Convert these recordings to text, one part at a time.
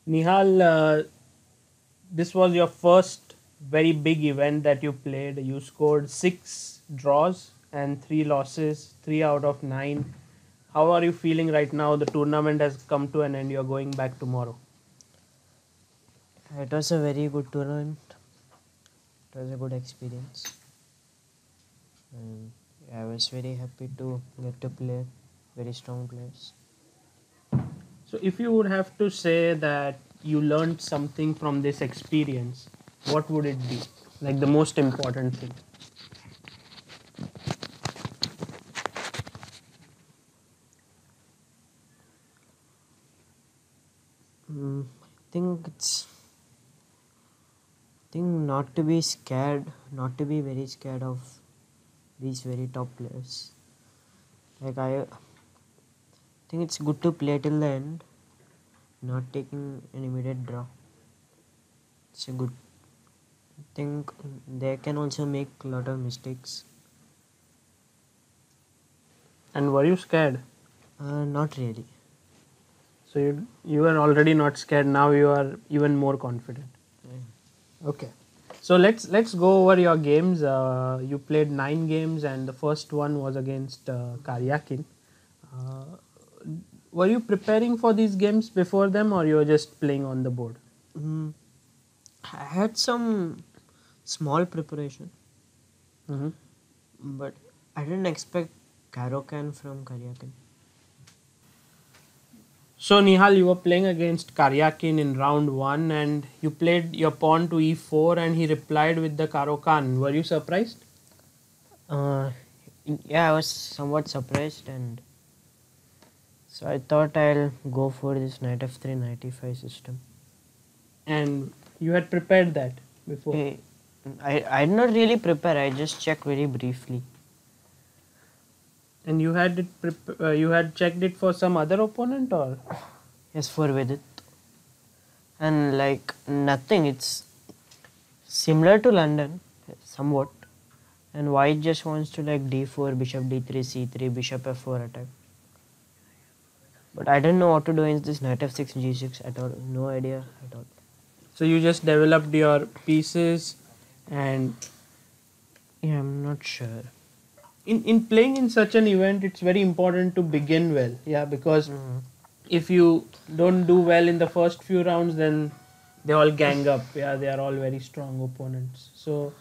Nihal, this was your first very big event that you played. You scored 6 draws and 3 losses, 3 out of 9. How are you feeling right now? The tournament has come to an end. You're going back tomorrow. It was a very good tournament. It was a good experience. And I was very happy to get to play very strong players. So, if you would have to say that you learned something from this experience, what would it be? Like the most important thing? I think not to be scared, not to be very scared of these very top players. Like I think it's good to play till the end, not taking an immediate draw. It's a good. I think they can also make a lot of mistakes. And were you scared? Not really. So you were already not scared. Now you are even more confident. Yeah. Okay. So let's go over your games. You played 9 games, and the first one was against Karjakin. Were you preparing for these games before them, or you were just playing on the board? I had some small preparation, but I didn't expect Karjakin from Karjakin. So Nihal, you were playing against Karjakin in round 1, and you played your pawn to e4, and he replied with the Karjakin. Were you surprised? Yeah, I was somewhat surprised, and so I thought I'll go for this knight f3, knight e5 system. And you had prepared that before? I did not really prepare, I just checked very briefly. And you had you had checked it for some other opponent, or? Yes, for Vidit. And like nothing, it's similar to London, somewhat. And white just wants to like d4, bishop d3, c3, bishop f4 attack. But I didn't know what to do in this knight f6, g6 at all. No idea at all. So you just developed your pieces, and yeah, I'm not sure. In playing in such an event, it's very important to begin well. Yeah, because if you don't do well in the first few rounds, then they all gang up. Yeah, they are all very strong opponents. So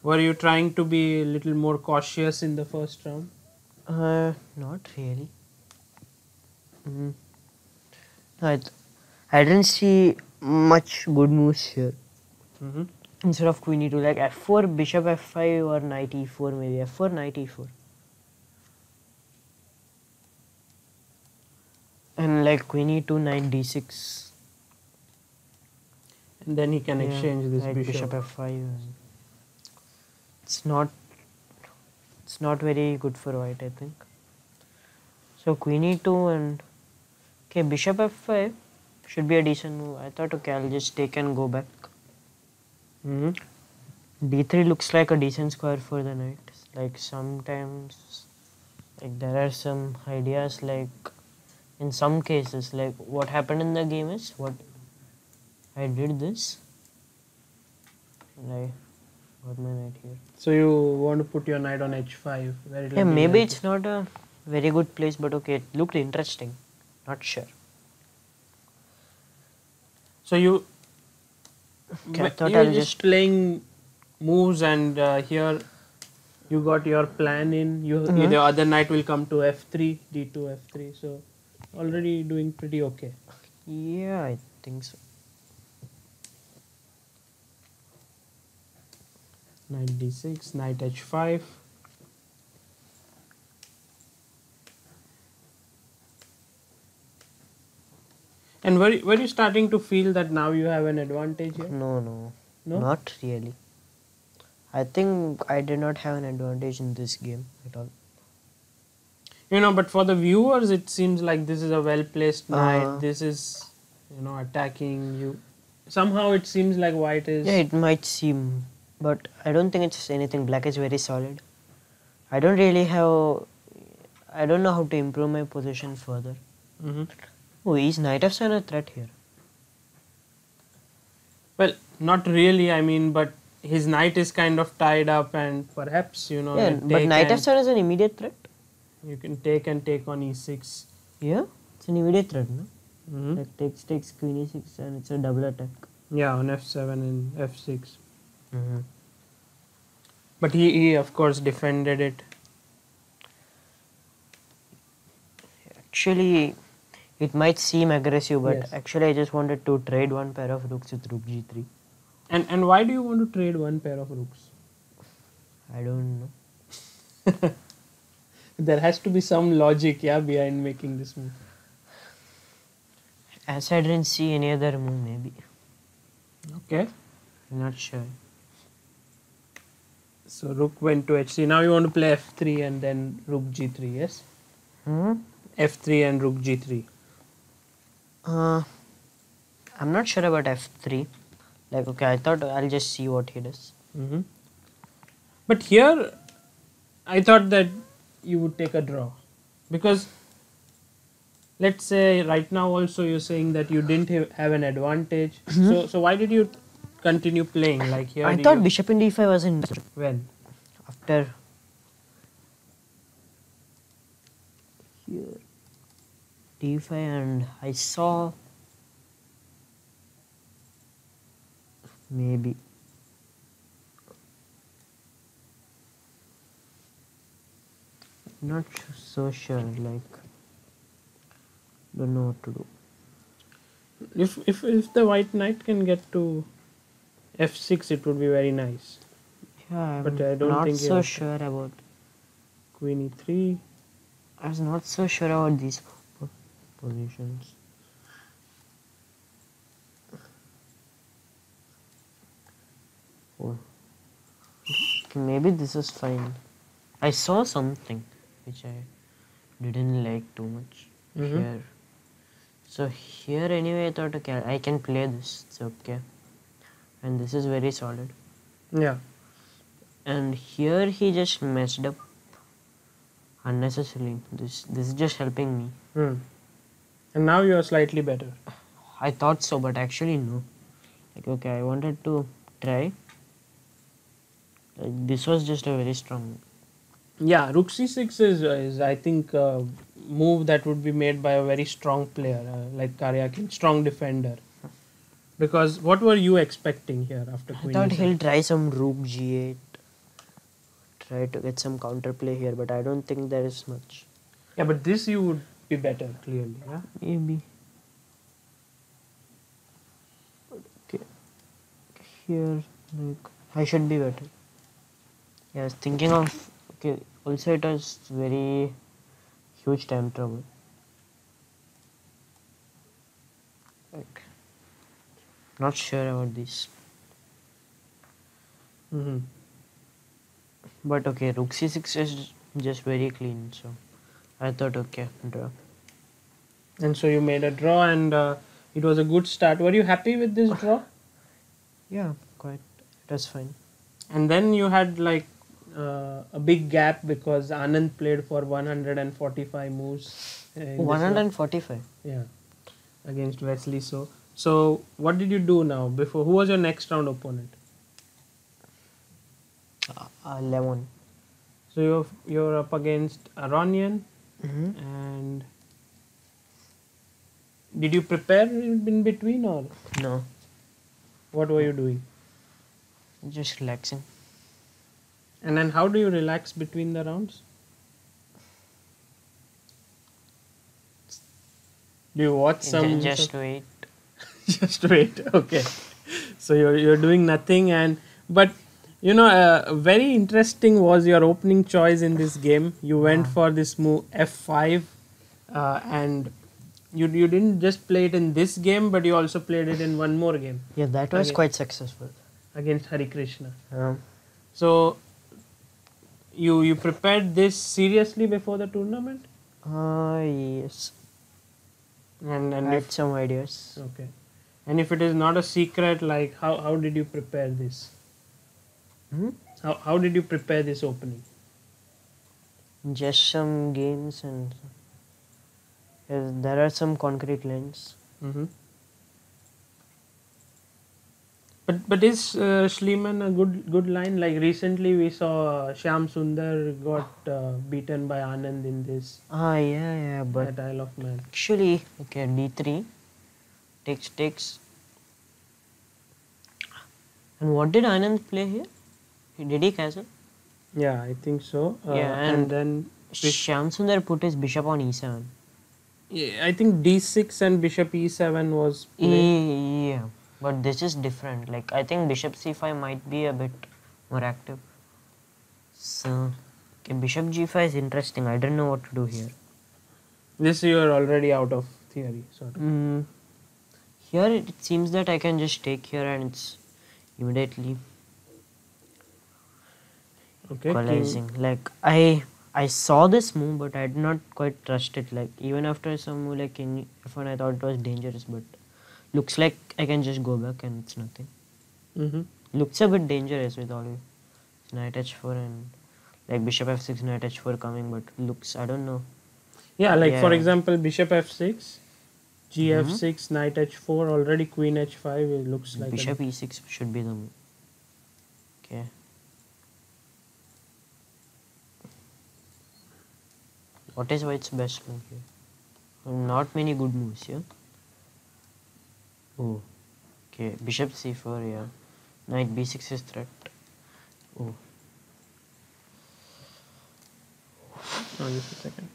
were you trying to be a little more cautious in the first round? Not really. I didn't see much good moves here. Instead of queen e2, like f4, bishop f5 or knight e4, maybe f4, knight e4. And like queen e2, knight d6. And then he can exchange this bishop f5. It's not very good for white, I think. So queen e2 and okay, bishop f5 should be a decent move. I thought okay, I'll just take and go back. d3 looks like a decent square for the knight. Like sometimes, like there are some ideas, like in some cases, like what happened in the game is what I did this and I got my knight here. So you want to put your knight on h5? Yeah, maybe it's not a very good place, but okay, it looked interesting. Not sure. So you you're just playing moves, and here you got your plan in. The other knight will come to f3, d2, f3. So already doing pretty okay. Yeah, I think so. Knight d6, knight h5. And were you starting to feel that now you have an advantage here? No, not really. I think I did not have an advantage in this game at all. But for the viewers, it seems like this is a well-placed knight. This is, attacking you. Somehow it seems like white is... Yeah, it might seem, but I don't think it's anything. Black is very solid. I don't know how to improve my position further. Oh, is knight f7 a threat here? Well, not really. I mean, but his knight is kind of tied up, and perhaps Yeah, like but take knight and f7 is an immediate threat. you can take and take on e6. Yeah, it's an immediate threat, no? Hmm. Like takes queen e6 and it's a double attack. Yeah, on f7 and f6. Mm-hmm. But he of course defended it. Actually, it might seem aggressive, but Yes. actually I just wanted to trade one pair of rooks with rook g3. And why do you want to trade one pair of rooks? I don't know. There has to be some logic, yeah, behind making this move. As I didn't see any other move, maybe. Okay. I'm not sure. So rook went to h3. Now you want to play f3 and then rook g3, yes? Hmm? f3 and rook g3. I'm not sure about f3. Like, okay, I thought I'll just see what he does. Hmm. But here, I thought that you would take a draw. Because, let's say right now also you're saying that you didn't have an advantage. So why did you continue playing? Like here, I thought bishop in d5 was in when? after here d5 and I saw maybe not so sure, like don't know what to do. If the white knight can get to f6, it would be very nice. Yeah, But I I'm don't not think you so have sure about. queen e3. I was not so sure about these positions. Oh. Okay, maybe this is fine. I saw something which I didn't like too much here. So here anyway I thought okay I can play this. It's okay. And this is very solid. Yeah. And here he just messed up unnecessarily. This is just helping me. And now you are slightly better. I thought so, but actually no. Like okay, I wanted to try. Like, this was just a very strong. Yeah, rook c6 is I think a move that would be made by a very strong player like Karjakin, strong defender. Because what were you expecting here after I queen thought e7? he'll try some rook g8, try to get some counterplay here, but I don't think there is much. Yeah, but this you would be better clearly. Yeah. Maybe. Okay. Here, like I should be better. Yeah, I was thinking of okay. Also, it was very huge time trouble. Like, not sure about this. But okay, rook c6 is just very clean. So I thought okay, draw. And so you made a draw, and it was a good start. Were you happy with this draw? Yeah, quite. It was fine. And then you had like a big gap because Anand played for 145 moves. In this round. 145. Yeah, against Wesley. So what did you do now? Before, who was your next round opponent? Lemon. So you're up against Aronian, Mm-hmm. and did you prepare in between, or No, what were you doing? just relaxing. And then how do you relax between the rounds? Do you watch some? Just wait. Just wait. Okay. So you're doing nothing, and but very interesting was your opening choice in this game. You went for this move f5, and you didn't just play it in this game, but you also played it in one more game. Yeah, that was quite successful. Against Harikrishna. So you prepared this seriously before the tournament? Yes. And I had some ideas. okay. And if it is not a secret, like how did you prepare this? How did you prepare this opening? Just some games and there are some concrete lines. But is Schliemann a good line? Like recently we saw Shyam Sundar got beaten by Anand in this Yeah, but at Isle of Man. actually, okay, D3 takes. And what did Anand play here? Did he castle? Yeah, I think so. Yeah, And then Shyam Sundar put his bishop on E7. yeah, I think D6 and Bishop E7 was played. Yeah, but this is different. Like, I think bishop C5 might be a bit more active. So, okay, bishop G5 is interesting. I don't know what to do here. This you are already out of theory, sort of. Here it seems that I can just take here and it's immediately Okay. equalizing. Like I saw this move, but I did not quite trust it. Like even after some move like king F1, I thought it was dangerous, but looks like I can just go back and it's nothing. Mm-hmm. Looks a bit dangerous with all knight h4 and like bishop f6, knight h4 coming, but looks I don't know. Yeah, like for Yeah. example, Bishop F6, GF6, Knight H4, already Queen H5. It looks like Bishop e6 should be the move. Okay. What is white's best move here? Not many good moves here. Oh, okay. Bishop c4, yeah. Knight b6 is threat. Oh. Oh, just a second.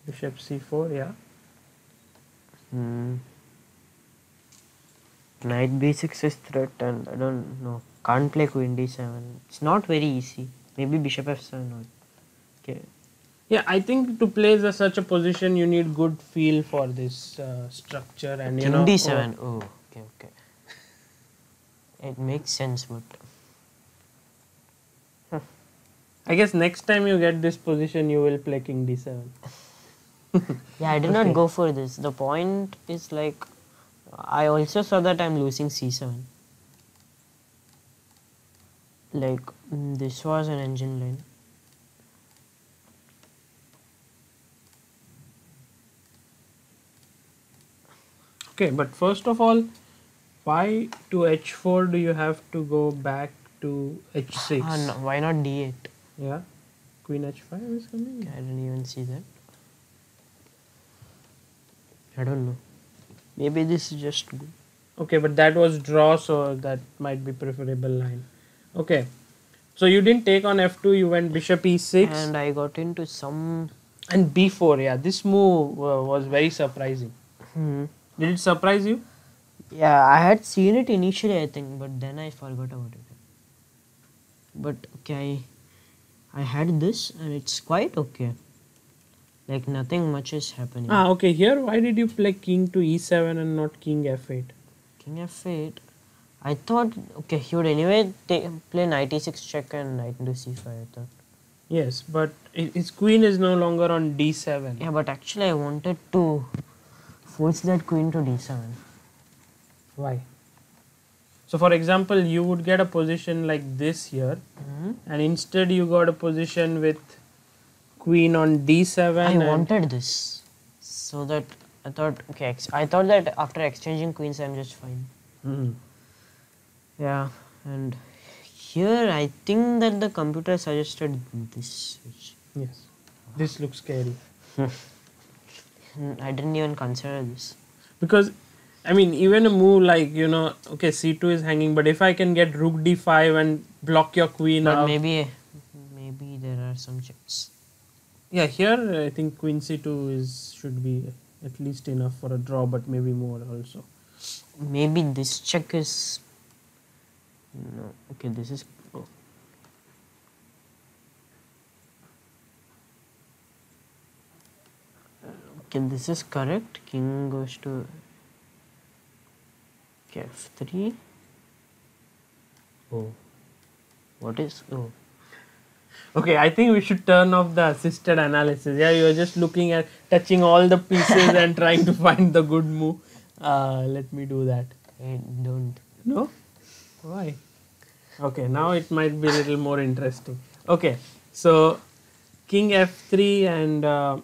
Bishop C4, yeah. Knight b6 is threat, and I don't know. Can't play queen d7. It's not very easy. Maybe bishop f7 or okay. Yeah, I think to play such a position, you need good feel for this structure and you King know. d7. Oh, okay. It makes sense, but I guess next time you get this position, you will play King D7. yeah, I did not go for this. The point is like, I also saw that I'm losing c7. Like, this was an engine line. Okay, but first of all, why to H4 do you have to go back to H6? No, why not d8? Yeah, Queen H5 is coming. I didn't even see that. I don't know. Maybe this is just good. Okay, but that was draw, so that might be preferable line. Okay, so you didn't take on F2, you went Bishop E6. And I got into some... And B4, yeah. This move was very surprising. Did it surprise you? Yeah, I had seen it initially, I think, but then I forgot about it. But okay, I had this and it's quite okay. Like nothing much is happening. Okay. Here, why did you play King to E7 and not King F8? King F8. I thought, okay, he would anyway play knight E6 check and knight into C5, I thought. Yes, but his queen is no longer on D7. Yeah, but actually I wanted to force that queen to D7. Why? So, for example, you would get a position like this here, and instead you got a position with queen on D7. I wanted this, so that I thought, okay, I thought that after exchanging queens I'm just fine. Yeah, and here I think that the computer suggested this switch. Yes, this looks scary. I didn't even consider this. Because, I mean, even a move like, you know, okay, C2 is hanging, but if I can get Rook D5 and block your queen But out. maybe there are some checks. Yeah, here I think Queen C2 should be at least enough for a draw, but maybe more also. Maybe this check is... No, okay, this is... Oh. Okay, this is correct. King goes to F3. Oh. What is... Oh. Okay, I think we should turn off the assisted analysis. Yeah, you are just looking at touching all the pieces and trying to find the good move. Let me do that. I don't. No? Why? Okay, now it might be a little more interesting. Okay, so King F3 and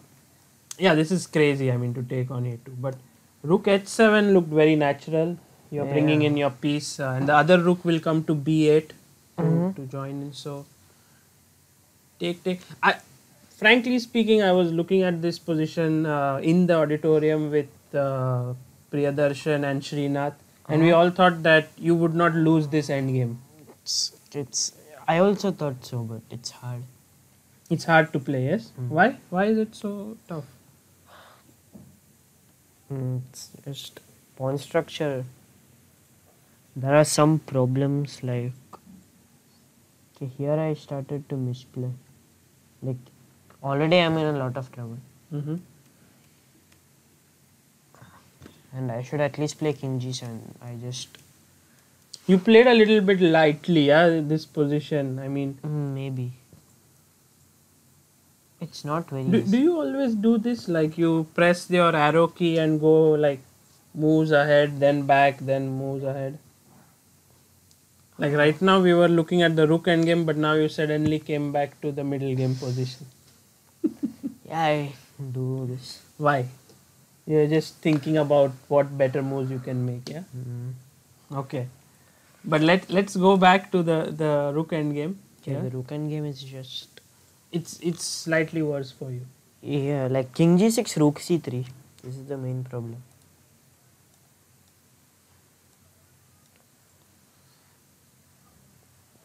yeah, this is crazy. I mean, to take on A2, but Rook H7 looked very natural. You're bringing in your piece, and the other rook will come to b8 to join in. So take. Frankly speaking, I was looking at this position in the auditorium with Priyadarshan and Srinath, and we all thought that you would not lose this endgame. It's I also thought so, but it's hard. It's hard to play, yes? Why? Why is it so tough? It's just pawn structure. There are some problems like here I started to misplay. Like already I'm in a lot of trouble. And I should at least play king g7. You played a little bit lightly, yeah, this position. I mean, maybe. It's not very do you always do this? Like you press your arrow key and go like moves ahead, then back, then moves ahead? Like right now we were looking at the rook endgame, but now you suddenly came back to the middle game position. Yeah, I do this. Why? You're just thinking about what better moves you can make, yeah? Okay. But let's go back to the rook endgame. Yeah, the rook endgame is just... It's slightly worse for you. Yeah, like king g6, rook c3. This is the main problem.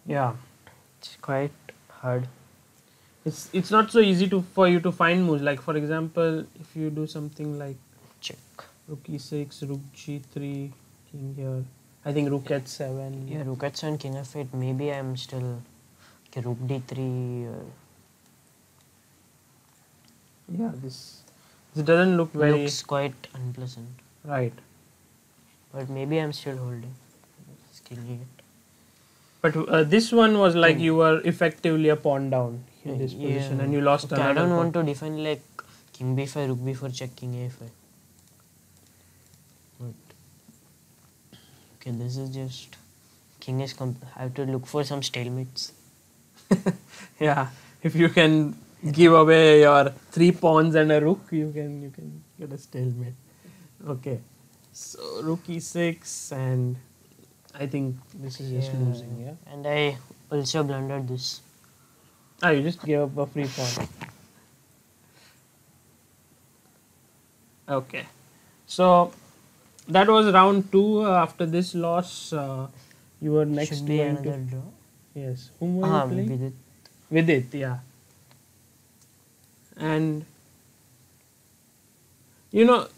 Yeah. It's quite hard. It's not so easy for you to find moves. Like for example, if you do something like check, rook e6, rook g3, king here. I think rook h7. Yeah, rook h7, king f8. Maybe I'm still rook d3. Yeah, this doesn't look very... Looks quite unpleasant. Right. But maybe I'm still holding. Just killing it. But this one was like you were effectively a pawn down in this position and you lost another I don't pawn. want to defend like king b5, rook b4, check, king a5. But okay, this is just king is I have to look for some stalemates. Yeah, if you can give away your 3 pawns and a rook, you can get a stalemate. Okay, so rook e6, and I think this is just losing. Yeah, and I also blundered this. You just gave up a free pawn. Okay, so that was round 2. After this loss, you were next. Should be another draw. Yes, whom were you playing? Vidit. Vidit, yeah. And you know,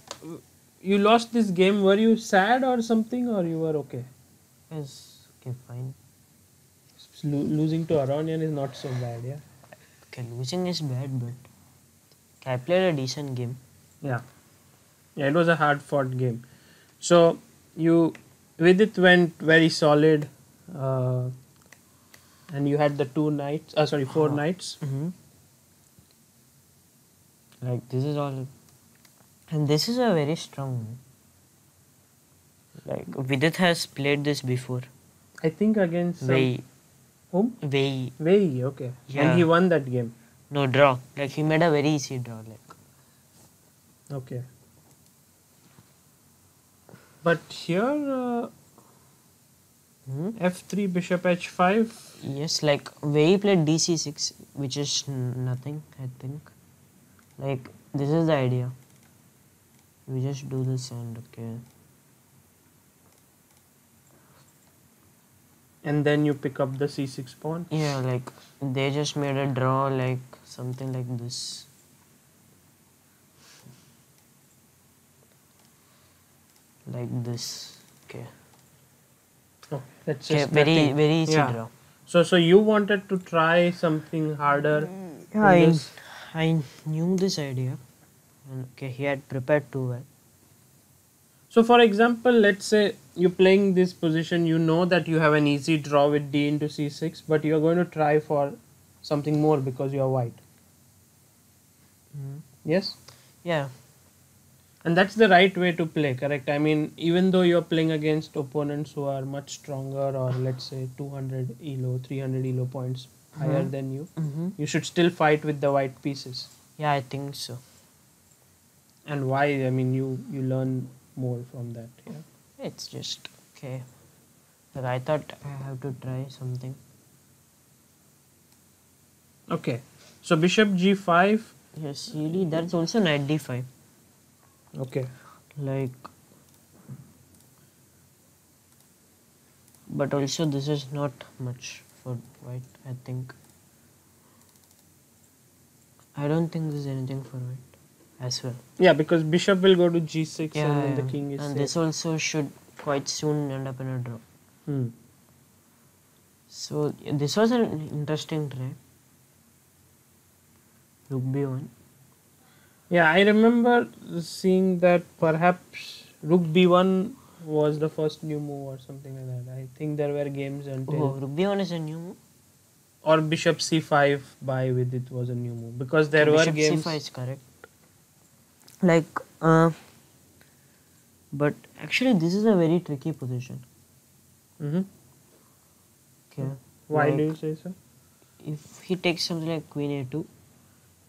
you lost this game. Were you sad or something, or you were okay? Yes, okay, fine. Losing to Aronian is not so bad, yeah. Okay, losing is bad, but I played a decent game. Yeah, it was a hard fought game. So Vidit went very solid, and you had the 4 knights. Like this is all, and this is a very strong. Like Vidit has played this before. I think against Wei. Whom? Wei. Okay. Yeah. And he won that game. No, draw. Like he made a very easy draw. Like. Okay. But here, f3, bishop h5. Yes, like Wei played dc6, which is nothing, I think. Like this is the idea. We just do this and okay. And then you pick up the c6 pawn. Yeah, like they just made a draw, like something like this. Like this. Okay. Oh, that's just very easy draw. So you wanted to try something harder. Yeah, I knew this idea. And okay, he had prepared too well. So for example, let's say you're playing this position, you know that you have an easy draw with d into c6, but you're going to try for something more because you're white. Yes? Yeah. And that's the right way to play, correct? I mean, even though you're playing against opponents who are much stronger, or let's say 200 elo, 300 elo points higher than you, you should still fight with the white pieces. Yeah, I think so. And why? I mean, you learn more from that. Yeah. It's just okay. Like I thought I have to try something. Okay. So bishop g5. Yes, really, that's also knight d5. Okay. Like, but also this is not much for white, I think. I don't think this is anything for white as well. Yeah, because bishop will go to g6 Yeah, and then yeah. the king is And safe. this also should quite soon end up in a draw. Hmm. So this was an interesting try. Rook b1. Yeah, I remember seeing that perhaps rook b1 was the first new move or something like that. I think there were games until Oh, rook b1 is a new move. or bishop c5 by Vidit was a new move because there were Bishop games. c5 is correct. Like, but actually this is a very tricky position. Mm-hmm. Okay. Why Like, do you say so? if he takes something like queen a2,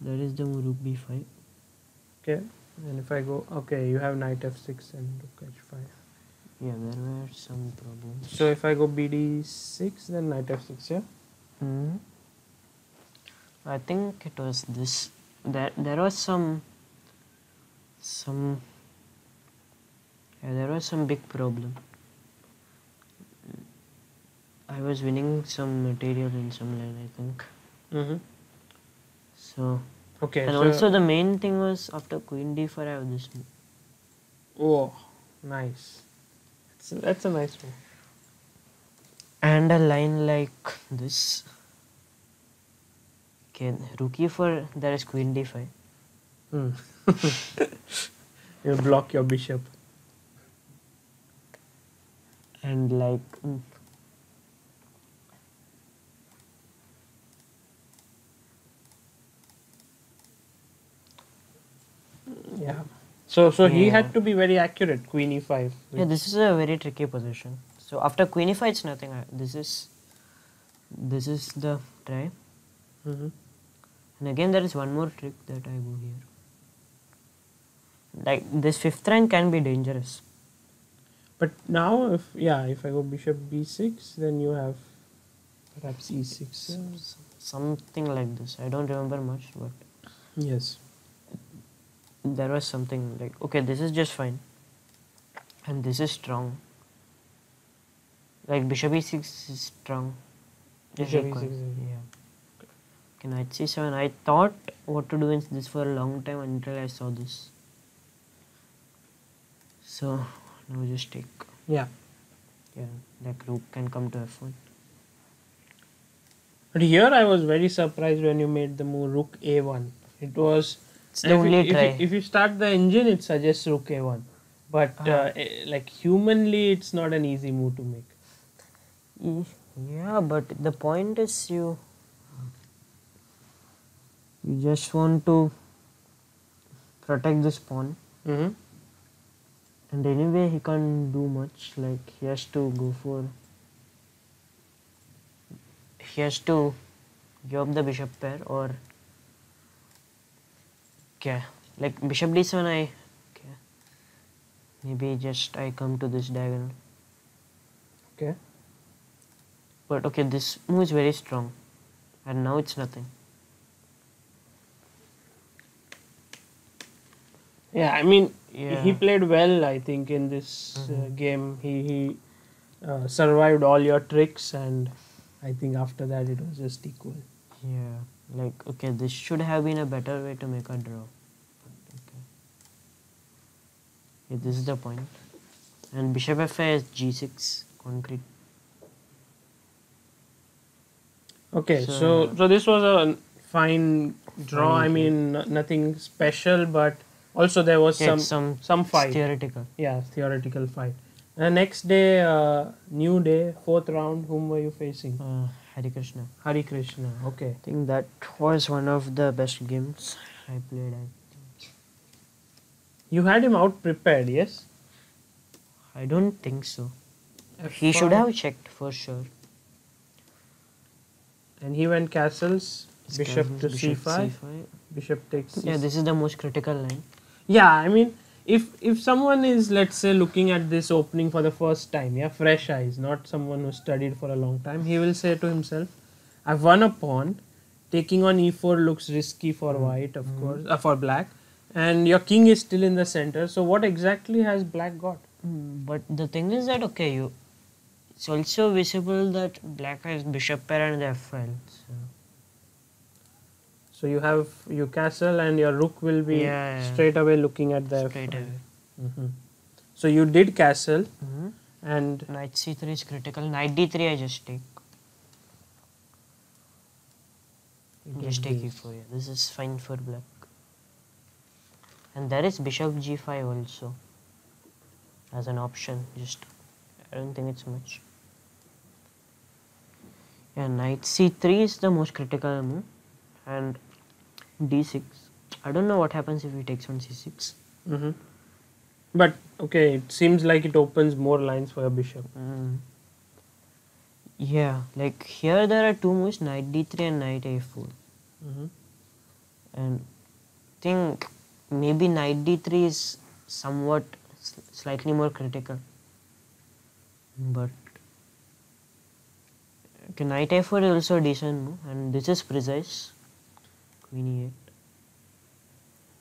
that is the move rook b5. Okay, and if I go, okay, you have knight f6 and rook h5. Yeah, there were some problems. So if I go bd6, then knight f6, yeah? Hmm. I think it was this. There was some there was some big problem. I was winning some material in some line, I think. Mm-hmm. So, Okay, and so also the main thing was after queen d4 I have this move. oh, nice. That's a nice move. And a line like this. Okay, rook e4, there is queen d5. Hmm. You block your bishop. And like, Yeah. So he Yeah. had to be very accurate. Queen e5. yeah, this is a very tricky position. So after queen e5, it's nothing. This is the try. Mm-hmm. And again, there is one more trick that I go here. Like this fifth rank can be dangerous. But now, if I go bishop b6, then you have perhaps e6. Yeah. Something like this. I don't remember much, but Yes. there was something like, okay, this is just fine. And this is strong. Like bishop e6 is strong. Bishop Equal. e6. Yeah. Okay, knight c7. I thought what to do in this for a long time until I saw this. So now just take. Yeah. Yeah, like rook can come to f1. But here I was very surprised when you made the move rook a1. It was It's the only try. if you start the engine, it suggests rook a1. But like humanly, it's not an easy move to make. Yeah, but the point is you just want to protect this pawn. Mm-hmm. And anyway, he can't do much. Like he has to go for. He has to give up the bishop pair or. Okay, like bishop d7. Okay, maybe just I come to this diagonal. Okay. But okay, this move is very strong, and now it's nothing. Yeah, I mean, Yeah. he played well, I think, in this game. He survived all your tricks, and I think after that it was just equal. Yeah, like okay, this should have been a better way to make a draw. Okay. Yeah, this is the point. And bishop f5 is g6 concrete. Okay, So- so this was a fine draw. I mean, nothing special, but also there was Yeah, some it's fight. theoretical. Yeah, theoretical fight. The next day, new day, fourth round. Whom were you facing? Harikrishna. Hari Krishna. Okay. I think that was one of the best games I played. You had him out prepared, yes? I don't think so. He F5. should have checked for sure. And he went castles. Bishop to Bishop c5. c5. Bishop takes. Yeah, this is the most critical line. Yeah, I mean, if someone is, let's say, looking at this opening for the first time, yeah, fresh eyes, not someone who studied for a long time, he will say to himself, I've won a pawn, taking on e4 looks risky for white, of course, for black, and your king is still in the center, so what exactly has black got? But the thing is that, okay, it's also visible that black has bishop pair and the f file. So you have your castle and your rook will be Yeah. straight away looking at the Straight f5. away. So you did castle and Knight c3 is critical. Knight d3 I just take. Just take e4. Yeah. This is fine for black. And there is bishop g5 also as an option. Just I don't think it's much. Yeah, knight c3 is the most critical move, and d6. I don't know what happens if he takes on c6. but okay, it seems like it opens more lines for your bishop. Yeah, like here there are two moves, knight d3 and knight a4. And I think maybe knight d3 is somewhat slightly more critical. But okay, knight a4 is also a decent move, and this is precise. Queen e8.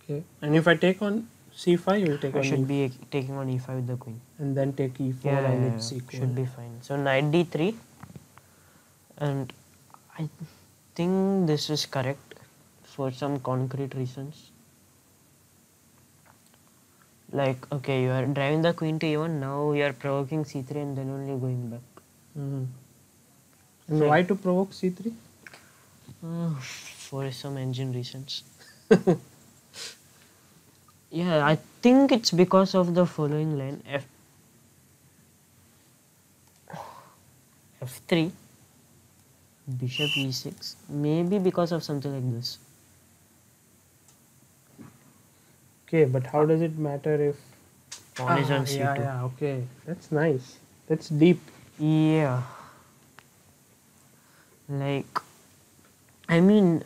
Okay, and if I take on c5, you will take I on should e5 be taking on e5 with the queen. and then take e4 Yeah, and it's equal. should be fine. So knight d3, and I think this is correct for some concrete reasons. Like, okay, you are driving the queen to e1, now you are provoking c3 and then only going back. And why to provoke c3? For some engine reasons. Yeah, I think it's because of the following line, f3, bishop e6, maybe because of something like this. Okay, but how does it matter if Pawn is on c2. yeah, okay, that's nice, that's deep. Yeah. Like, I mean,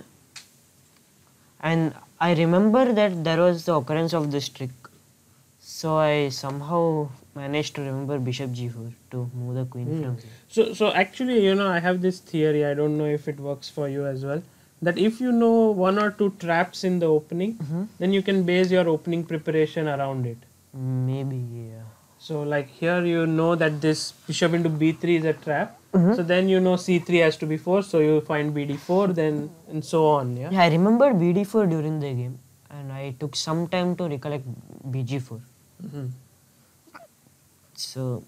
and I remember that there was the occurrence of this trick. So I somehow managed to remember bishop g4 to move the queen from here. So actually, I have this theory, I don't know if it works for you as well, that if you know one or two traps in the opening, then you can base your opening preparation around it. Maybe, yeah. So like here you know that this bishop into b3 is a trap, so then you know c3 has to be forced, so you find bd4 then and so on. Yeah, Yeah, I remembered bd4 during the game, and I took some time to recollect bg4. So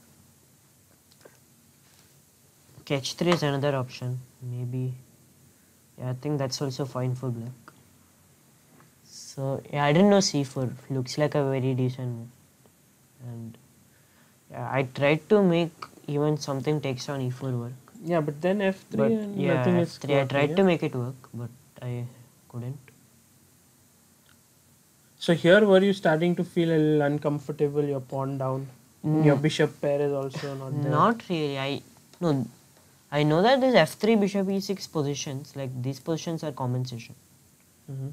h3 is another option, maybe. Yeah, I think that's also fine for black. So yeah, I didn't know c4 looks like a very decent move, and yeah, I tried to make even something takes on e4 work. yeah, but then f3 But and yeah, nothing is f3 I working, tried yeah? to make it work, but I couldn't. So here were you starting to feel a little uncomfortable, your pawn down, your bishop pair is also not there. Not really. I know that this f3 bishop e6 positions, like these positions are compensation.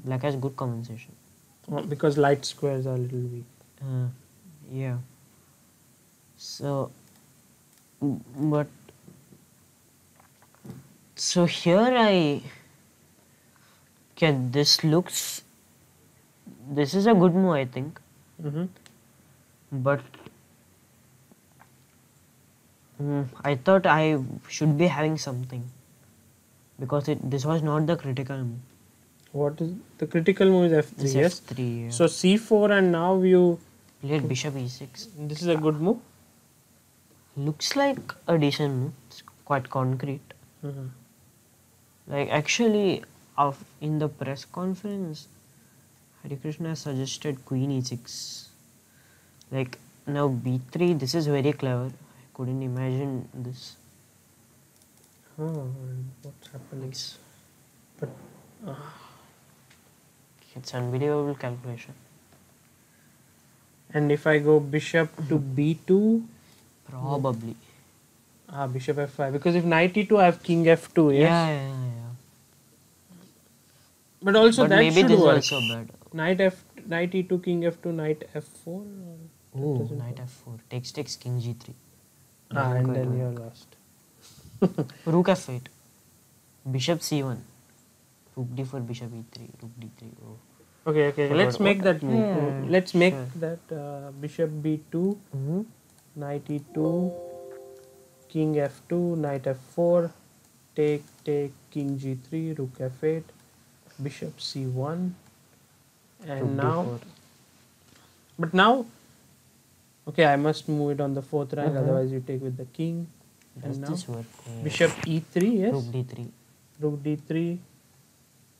Black has good compensation. Because light squares are a little weak. Yeah. So, but so here this is a good move, I think. But I thought I should be having something, because this was not the critical move. What is the critical move? Is f3? This Yes. f3. Yeah. So c4 and now you Played bishop e6. This is a good move. Looks like a decent move. It's quite concrete. Like actually, in the press conference, Harikrishna suggested queen e6. Like now b3. This is very clever. I couldn't imagine this. What's happening? But It's unbelievable calculation. and if I go bishop to b2, Probably. bishop f5, because if knight e2 I have king f2. Yes. Yeah. But also But that maybe should this work. is also bad. Knight f knight e2, king f2, knight f4? Oh, doesn't knight f4. Takes, king g3. And quite then work. you're lost. Rook f8. Bishop c1. Rook d4, bishop e3, rook d3. Oh. Okay, let's make that move. Yeah, Let's make sure. that bishop b2, Mm-hmm. knight e2, king f2, knight f4, take, king g3, rook f8, bishop c1, and Rook now, d4. but now, okay, I must move it on the fourth rank, Mhm. otherwise you take with the king. Does And now, this work? Yeah. bishop e3, yes, Rook d3. rook d3,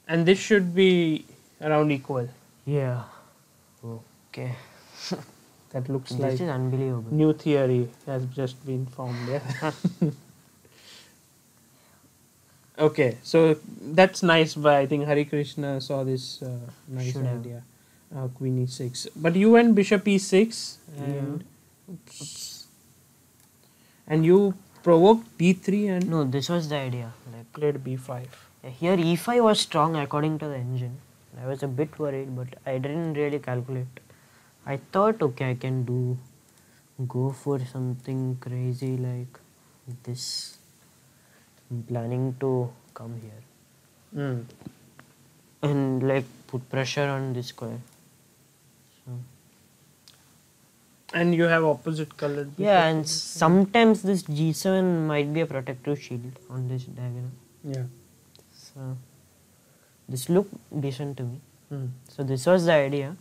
and this should be around equal. Yeah. Okay. That looks This like is unbelievable. new theory has just been formed. Yeah. Okay, so that's nice. But I think Hari Krishna saw this nice Should have. idea. Queen e6, but you went bishop e6, and and you provoked b3 and No, this was the idea. Like played b5. here, e5 was strong according to the engine. I was a bit worried, but I didn't really calculate. I thought, okay, I can go for something crazy like this. I'm planning to come here Mm. and like put pressure on this square. So, And you have opposite colored. yeah, and sometimes this g7 might be a protective shield on this diagram. Yeah. So this looked decent to me. Mm. So this was the idea.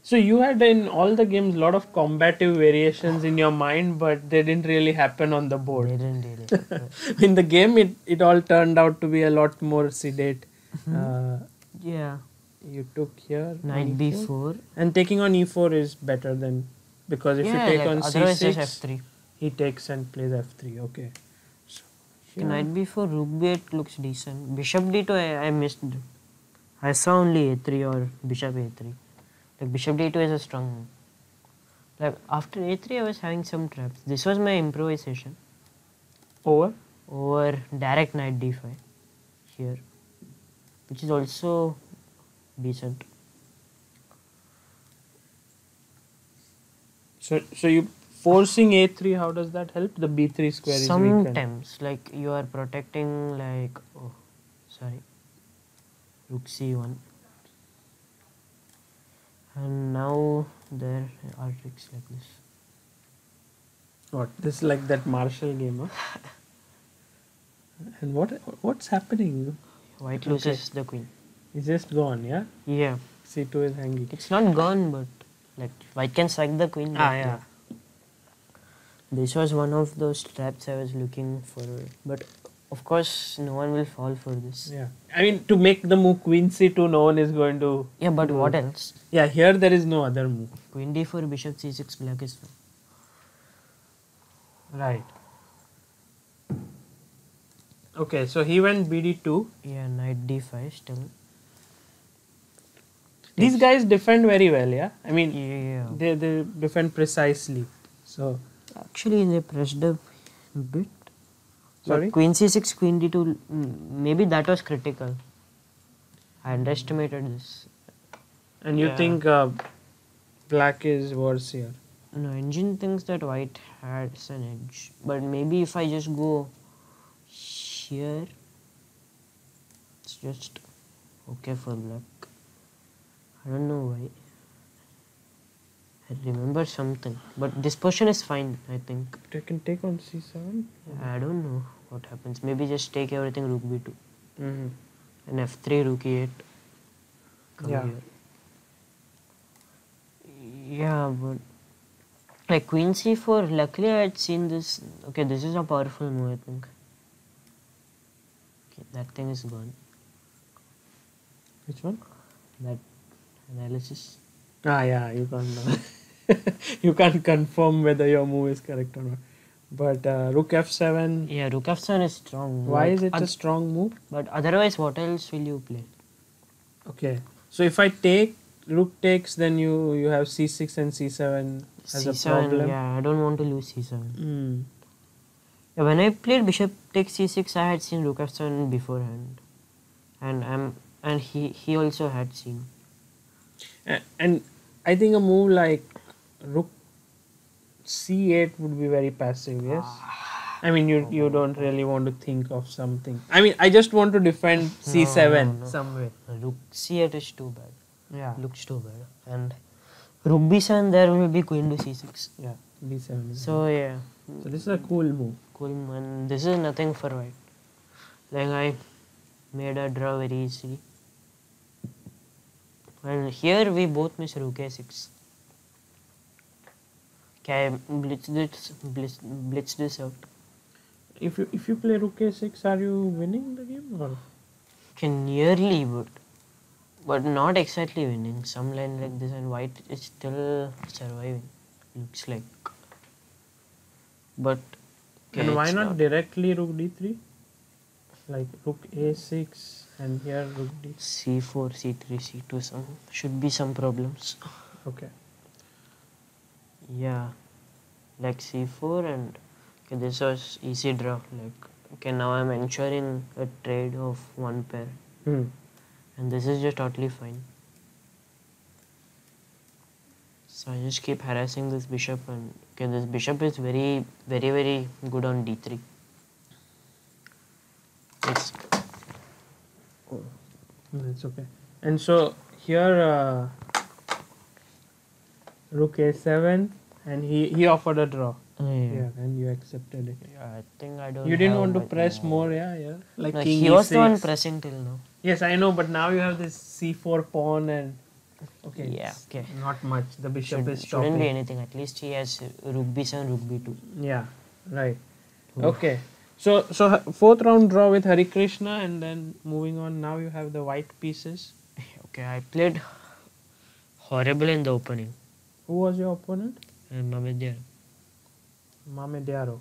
So you had in all the games a lot of combative variations in your mind, but they didn't really happen on the board. They didn't really. In the game, it all turned out to be a lot more sedate. Yeah. You took here Knight on b4. and taking on e4 is better than, because if Yeah, you take like on otherwise just c6, f3. he takes and plays f3. Okay. So Okay, knight b4, rook b8 looks decent. Bishop d2 I missed. I saw only a3 or bishop a3. Like bishop d2 is a strong move. Like after a3 I was having some traps. This was my improvisation. Over direct knight d5 here, which is also decent. So you forcing a3, how does that help? The b3 square is weakened. Sometimes like you are protecting like rook c1, and now there are tricks like this. What? This is like that Marshall game, huh? And what's happening? White loses the queen. It's just gone, yeah? Yeah, c2 is hanging. it's not gone, but like white can sack the queen. Yeah. This was one of those traps I was looking for, but of course no one will fall for this. Yeah. I mean, to make the move queen c2, no one is going to. Yeah, but what else? Yeah, here there is no other move. Queen d4, bishop c6, black is fine. Right. Okay, so he went bd2. Yeah, knight d5 still. These guys defend very well, yeah? I mean, Yeah. they defend precisely. So, Actually, they pressed a bit. sorry? But queen c6, queen d2, maybe that was critical. I underestimated this. And you Yeah. think black is worse here? No, engine thinks that white has an edge. But maybe if I just go here, it's just okay for black. I don't know why. I remember something. But this position is fine, I think. They can take on c7. I don't know what happens. Maybe just take everything rook b2. Mm-hmm. And f3, rook e8. Come Yeah. here. Yeah, but like queen c4, luckily I had seen this. Okay, this is a powerful move, I think. Okay, that thing is gone. Which one? That analysis. Yeah, you can't you can't confirm whether your move is correct or not. But rook f7. Yeah, rook f7 is strong. Why But is it a strong move? But otherwise, what else will you play? Okay, so if I take rook takes, then you have c6 and c7 as c7, a problem. yeah, I don't want to lose c7. Mm. Yeah, when I played bishop takes c6, I had seen rook f7 beforehand, and he also had seen. And I think a move like rook c8 would be very passive, yes? I mean, you don't really want to think of something. I mean, I just want to defend c7 no. some way. Rook c8 is too bad. Yeah. Looks too bad. And rook b7, there will be queen to c6. Yeah, b7 is So yeah, so this is a cool move. cool man. This is nothing for white. Like I made a draw very easily. And here we both miss rook a6. Okay, I blitz this out. If you play rook a6, are you winning the game or? Okay, nearly, but not exactly winning. Some line like this, and white is still surviving. Looks like. But okay, And why it's not directly rook d3? Like rook a6 and here rook d. c4, c3, c2. Some should be some problems. Okay. Yeah, like c4 and okay, this was easy draw. Like okay, now I'm ensuring a trade of one pair, and this is just totally fine. So I just keep harassing this bishop, and okay, this bishop is very good on d3. It's That's okay. And so here rook a7 and he offered a draw. Yeah, and you accepted it. I think I don't. You didn't have want to much press more. more, yeah. Like No, king he was the one e6. pressing till now. Yes, I know, but now you have this c4 pawn and okay. Yeah, it's okay. Not much. The bishop is Shouldn't chopping. be anything. At least he has rook b7, rook b2. Yeah, right. Okay. So fourth round draw with Hari Krishna, and then moving on. Now you have the white pieces. Okay, I played horrible in the opening. Who was your opponent? Mamedyarov. Mamedyarov.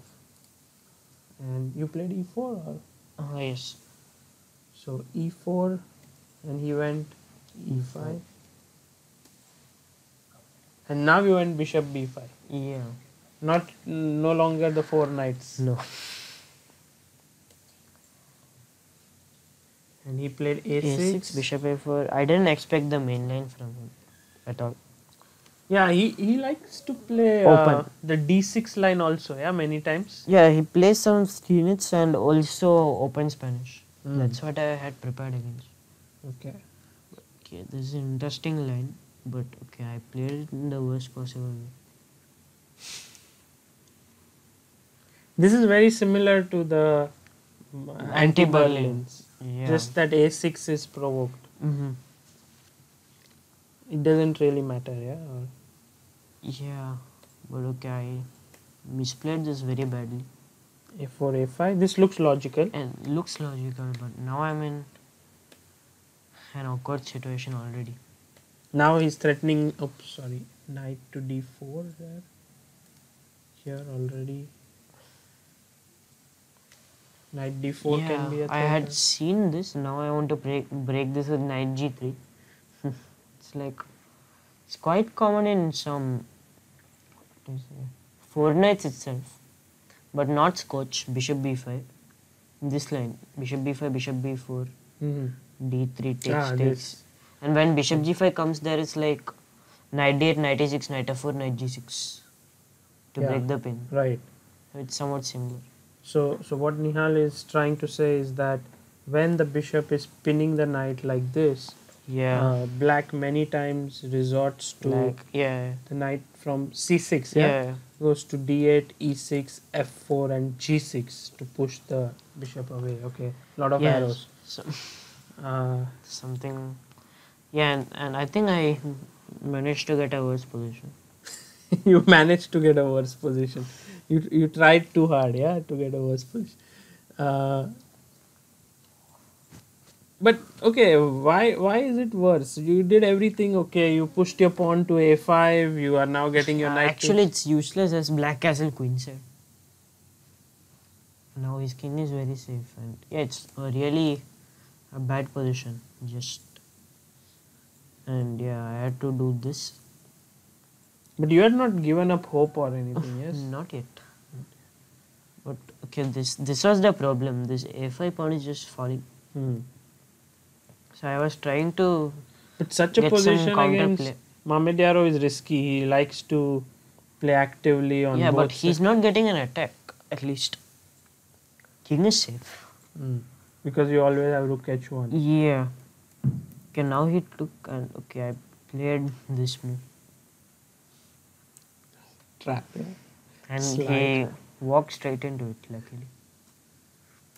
And you played e4 or? Yes. So e4 and he went e5. And now you went bishop b5. Yeah. No longer the 4 knights. No. And he played a6. Bishop a4. I didn't expect the main line from him at all. Yeah, he likes to play Open. the d6 line also, yeah, many times. Yeah, he plays some units and also open Spanish. That's what I had prepared against. Okay. Okay, this is an interesting line, but okay, I played it in the worst possible way. This is very similar to the anti-Berlins. Yeah. Just that a6 is provoked. It doesn't really matter, yeah? Or Yeah, but okay, I misplayed this very badly. a4, a5. This looks logical. And looks logical, but now I'm in an awkward situation already. Now he's threatening, knight to d4 there. Here already. Knight d4 can be a threat. I had seen this, now I want to break this with knight g3. It's like, it's quite common in some 4 knights itself, but not Scotch. Bishop b5. This line, bishop b5, bishop b4, d3 takes. And when bishop g5 comes there, it's like knight d8, knight e6, knight f4, knight g6 to break the pin. Right. It's somewhat similar. So what Nihal is trying to say is that when the bishop is pinning the knight like this, black many times resorts to the knight from c6, goes to d8, e6, f4 and g6 to push the bishop away. Okay, lot of arrows. Something, and I think I managed to get a worse position. You managed to get a worse position. You tried too hard, to get a worse position. But okay, why is it worse? You did everything okay. You pushed your pawn to a5. You are now getting your knight. Actually, it's useless as black castle queenside. Now his king is very safe, and it's really a bad position. And I had to do this. But you had not given up hope or anything, yes? Not yet. But okay, this was the problem. This a5 pawn is just falling. So I was trying to but such a position against Mamedyarov is risky. He likes to play actively on Yeah, both but he's not getting an attack, at least. King is safe. Because you always have rook h1. Yeah. Okay, now he took and okay, I played this move. Trap, yeah. And Slide. he walked straight into it, luckily.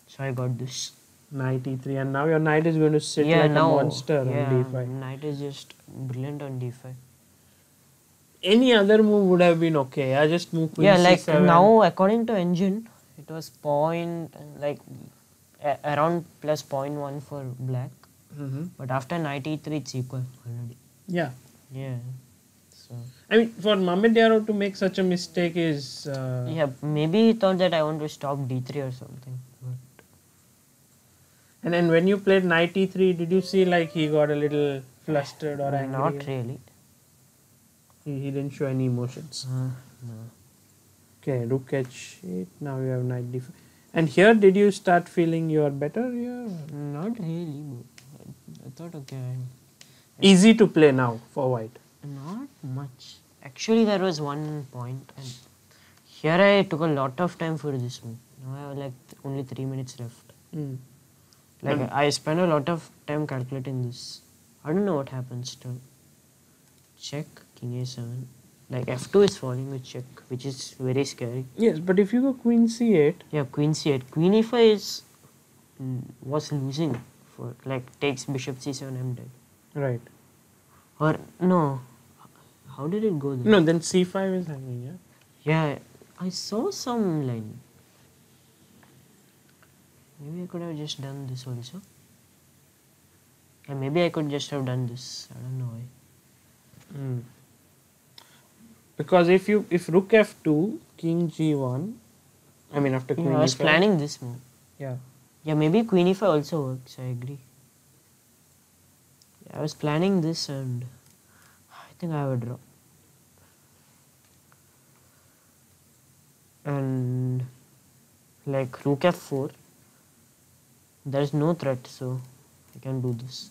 So I got this. Knight e3, and now your knight is going to sit Yeah, like now, a monster on d5. Knight is just brilliant on d5. Any other move would have been okay. I just move queen Yeah, like c7. now according to engine, it was around plus 0.1 for black. But after knight e3, it's equal already. Yeah. Yeah. So I mean, for Mamedyarov to make such a mistake is... yeah, maybe he thought that I want to stop d3 or something. But And then when you played knight e3, did you see like he got a little flustered or angry? not really. He didn't show any emotions. No. Okay, rook h8. Now you have knight d5. And here, did you start feeling you are better? Yeah. Not really. But I thought okay. Easy to play now for white. Not much. Actually, there was one point, and here I took a lot of time for this move. Now I have like only 3 minutes left. Like I spent a lot of time calculating this. I don't know what happens to check king a7. Like f2 is falling with check, which is very scary. Yes, but if you go queen c8, Yeah, queen c8. Queen e5 is was losing for like takes bishop c7. I'm dead. right? Or no, how did it go there? No, then c5 is hanging. Yeah. Yeah, I saw some line. Maybe I could have just done this also. And maybe I could just have done this. I don't know why. Because if rook f2, king g1, I mean after queen I was e5. planning this move. Yeah. Yeah, maybe queen e5 also works. I agree. Yeah, I was planning this and I think I have a draw. And like rook f4, there is no threat, so I can do this.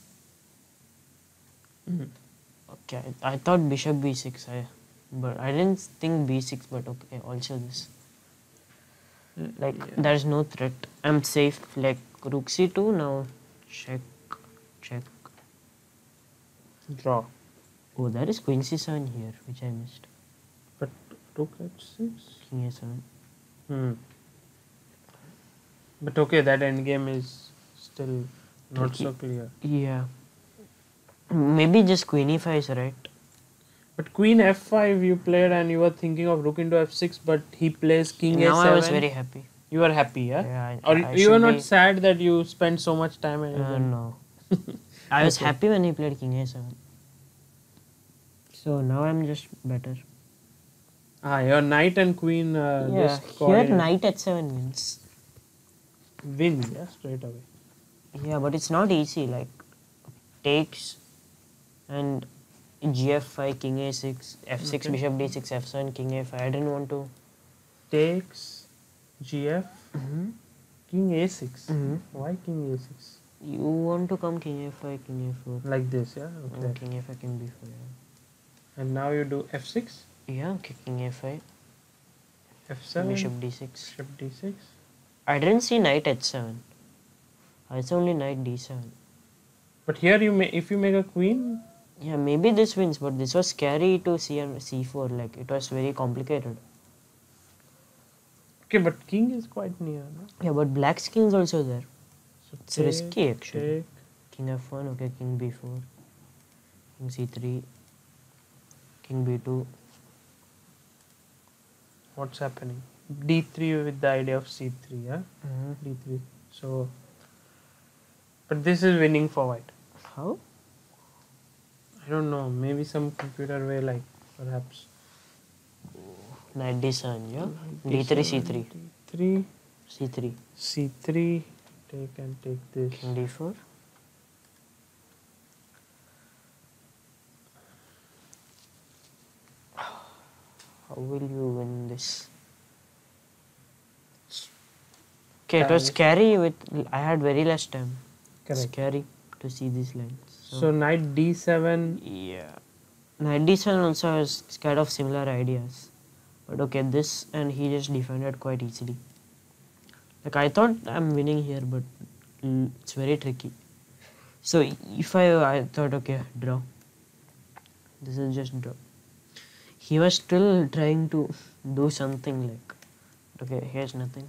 Okay, I thought bishop b6, but I didn't think b6, but okay, also this. Like there is no threat. I'm safe. Like rook c2 now. Check. Draw. Oh, there is queen c7 here, which I missed. But rook h6. King a7. But okay, that endgame is still not so clear. Yeah. Maybe just queen e5 is right. But queen f5 you played and you were thinking of rook into f6, but he plays king Now a7. I was very happy. You were happy, yeah? Yeah, Or I you were should not be- sad that you spent so much time and No. I was happy when he played king a7. So now I'm just better. your knight and queen just Here coordinate. knight h7 wins. Wins, yeah, straight away. Yeah, but it's not easy. Like takes and gf5, king a6, f6, bishop d6, f7, king a5. I didn't want to. Takes gf, king a6. Why king a6? You want to come king a5, king a4. Like this, yeah? Okay. King a5, king b4. And now you do f6, Yeah, okay, king a5, f7, bishop d6. bishop d6. I didn't see knight h7. I saw only knight d7. But here if you make a queen, Yeah, maybe this wins, but this was scary to see on c4. Like it was very complicated. okay, but king is quite near, no? Yeah, but black's king is also there. So It's risky actually. take. King f1, okay, king b4, king c3, king b2. What's happening? d3 with the idea of c3, yeah? d3. So, but this is winning for white. How? I don't know, maybe some computer way, like perhaps Knight d7, yeah? d3, c3. d3, c3, c3, take and take this. king d4. How will you win this? Okay, it was scary with. I had very less time. Correct. Scary to see these lines. So knight d7, Yeah. knight d7 also I was scared of similar ideas. But okay, this and he just defended quite easily. Like I thought I'm winning here, but it's very tricky. So if I thought okay, draw. This is just draw. He was still trying to do something like, okay, here's nothing.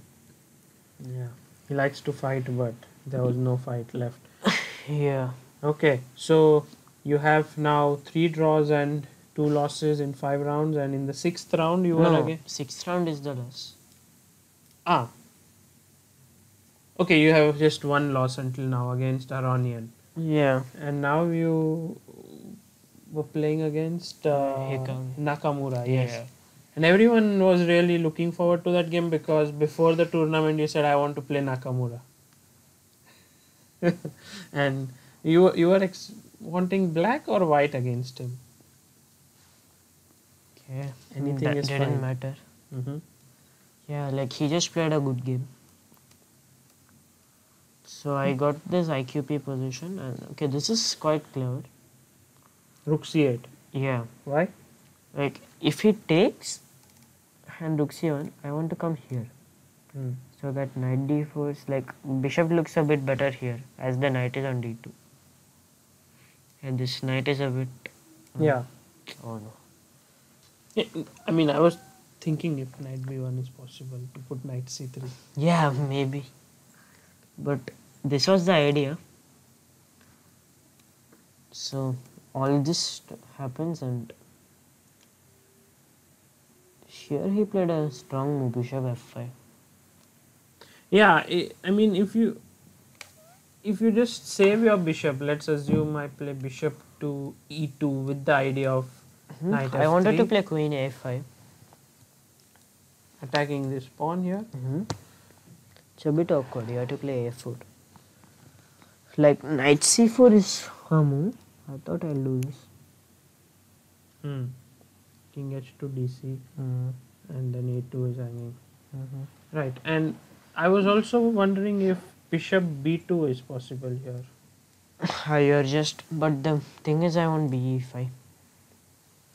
Yeah. He likes to fight, but there was no fight left. Yeah. Okay, so you have now 3 draws and 2 losses in 5 rounds, and in the 6th round you were No, again. 6th round is the loss. Ah. Okay, you have just 1 loss until now against Aronian. Yeah. And now you were playing against Hikaru. Nakamura, yes. Yeah. And everyone was really looking forward to that game because before the tournament you said, I want to play Nakamura. And you were wanting black or white against him? Okay. Anything that is didn't fine. matter. Mm-hmm. Yeah, like he just played a good game. So I got this IQP position and okay, this is quite clever. Rook c8. Yeah. Why? Like if he takes and rook c1, I want to come here. Hmm. So that knight d4 is like bishop looks a bit better here as the knight is on d2. And this knight is a bit. Yeah. Oh no. Yeah, I mean, I was thinking if knight b1 is possible to put knight c3. Yeah, maybe. But this was the idea. So all this happens and here he played a strong move, bishop f5. Yeah, I mean, if you just save your bishop, let's assume I play bishop to e2 with the idea of knight f3. I wanted to play queen a5. Attacking this pawn here. It's a bit awkward. You have to play a4. Like knight c4 is a move. I thought I'll do this. King h2 dc, and then a2 is hanging. Right, and I was also wondering if bishop b2 is possible here. You're just. But the thing is, I want be5.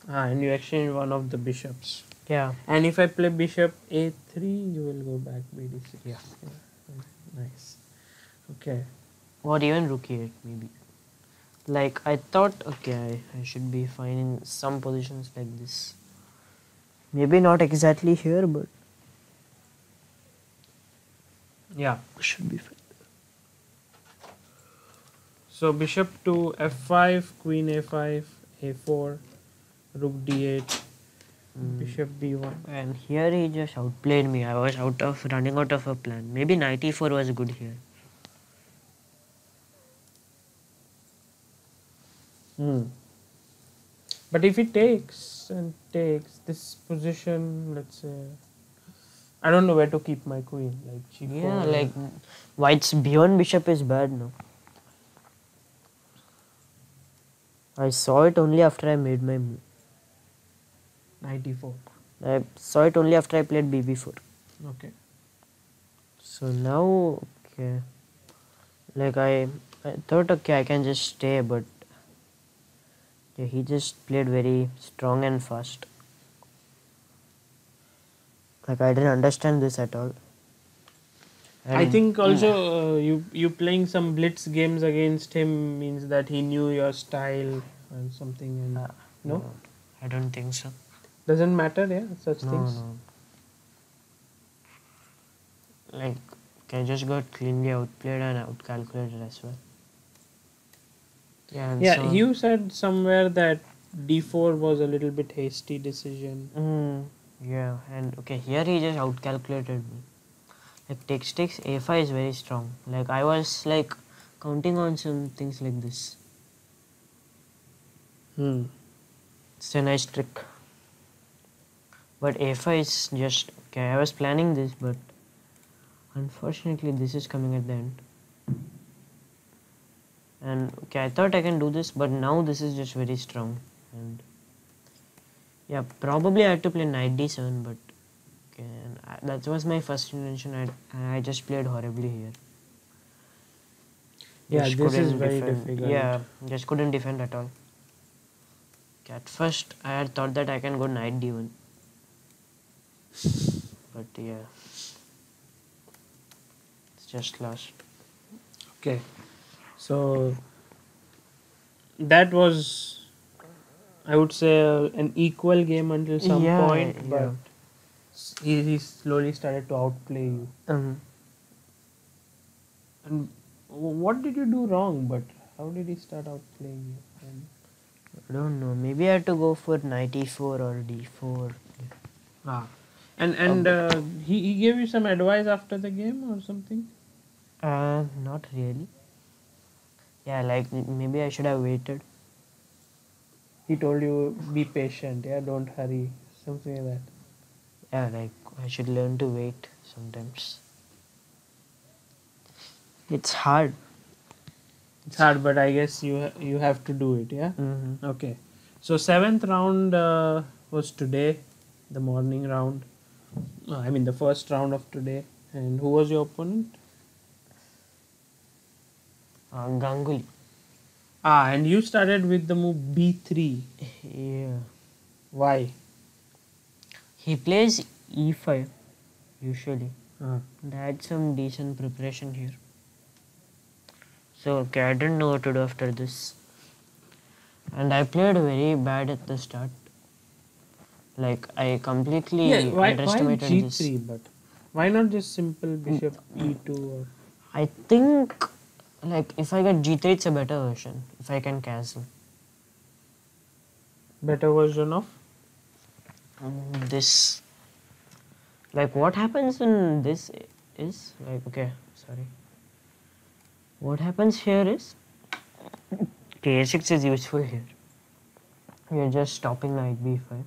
And you exchange one of the bishops. Yeah. And if I play bishop a3, you will go back bd6. Yeah. Nice. Okay. Or even rook e8 maybe. Like I thought, okay, I should be fine in some positions like this. Maybe not exactly here, but Yeah. should be fine. So bishop to f5, queen a5, a4, rook d8, bishop b1. And here he just outplayed me. I was running out of a plan. Maybe knight e4 was good here. But if he takes and takes this position, let's say, I don't know where to keep my queen. Like g4. Yeah, like white's b1 bishop is bad now. I saw it only after I made my move. knight e4. I saw it only after I played bb4. Okay. So now, okay, like I thought, okay, I can just stay, but yeah, he just played very strong and fast. Like I didn't understand this at all. I think also you playing some blitz games against him means that he knew your style and something. And no, I don't think so. doesn't matter. Yeah, such things. No. Like I just got cleanly outplayed and outcalculated as well. Yeah. And Yeah, so, you said somewhere that d4 was a little bit hasty decision. yeah, and okay, here he just outcalculated me. Like takes a5 is very strong. Like I was like counting on some things like this. It's a nice trick. But a5 is just okay. I was planning this, but unfortunately this is coming at the end. And okay, I thought I can do this, but now this is just very strong. And yeah, probably I had to play knight d7, but okay, and that was my first intention. I just played horribly here. Yeah, Just this is couldn't very defend. difficult. Yeah, just couldn't defend at all. At first, I had thought that I can go knight d1. But yeah, it's just lost. Okay. So that was, I would say, an equal game until some point, but he slowly started to outplay you. And what did you do wrong? But how did he start outplaying you? And I don't know. Maybe I had to go for knight e4 or d4. he gave you some advice after the game or something? Not really. Yeah, like maybe I should have waited. He told you be patient, yeah, don't hurry, something like that. Yeah, like I should learn to wait sometimes. It's hard. It's hard, but I guess you have to do it, yeah. Okay. So seventh round was today, the morning round. I mean the first round of today. And who was your opponent? Ganguly. And you started with the move b3. Yeah. Why? He plays e5 usually. Ah. And I had some decent preparation here. So okay, I didn't know what to do after this. And I played very bad at the start. Like I completely Why underestimated g3? this. But why not just simple bishop e2? Or I think like if I get g3, it's a better version. If I can castle. better version of? This, like what happens in this is like, okay, sorry. What happens here is k6 is useful here. You're just stopping knight b5.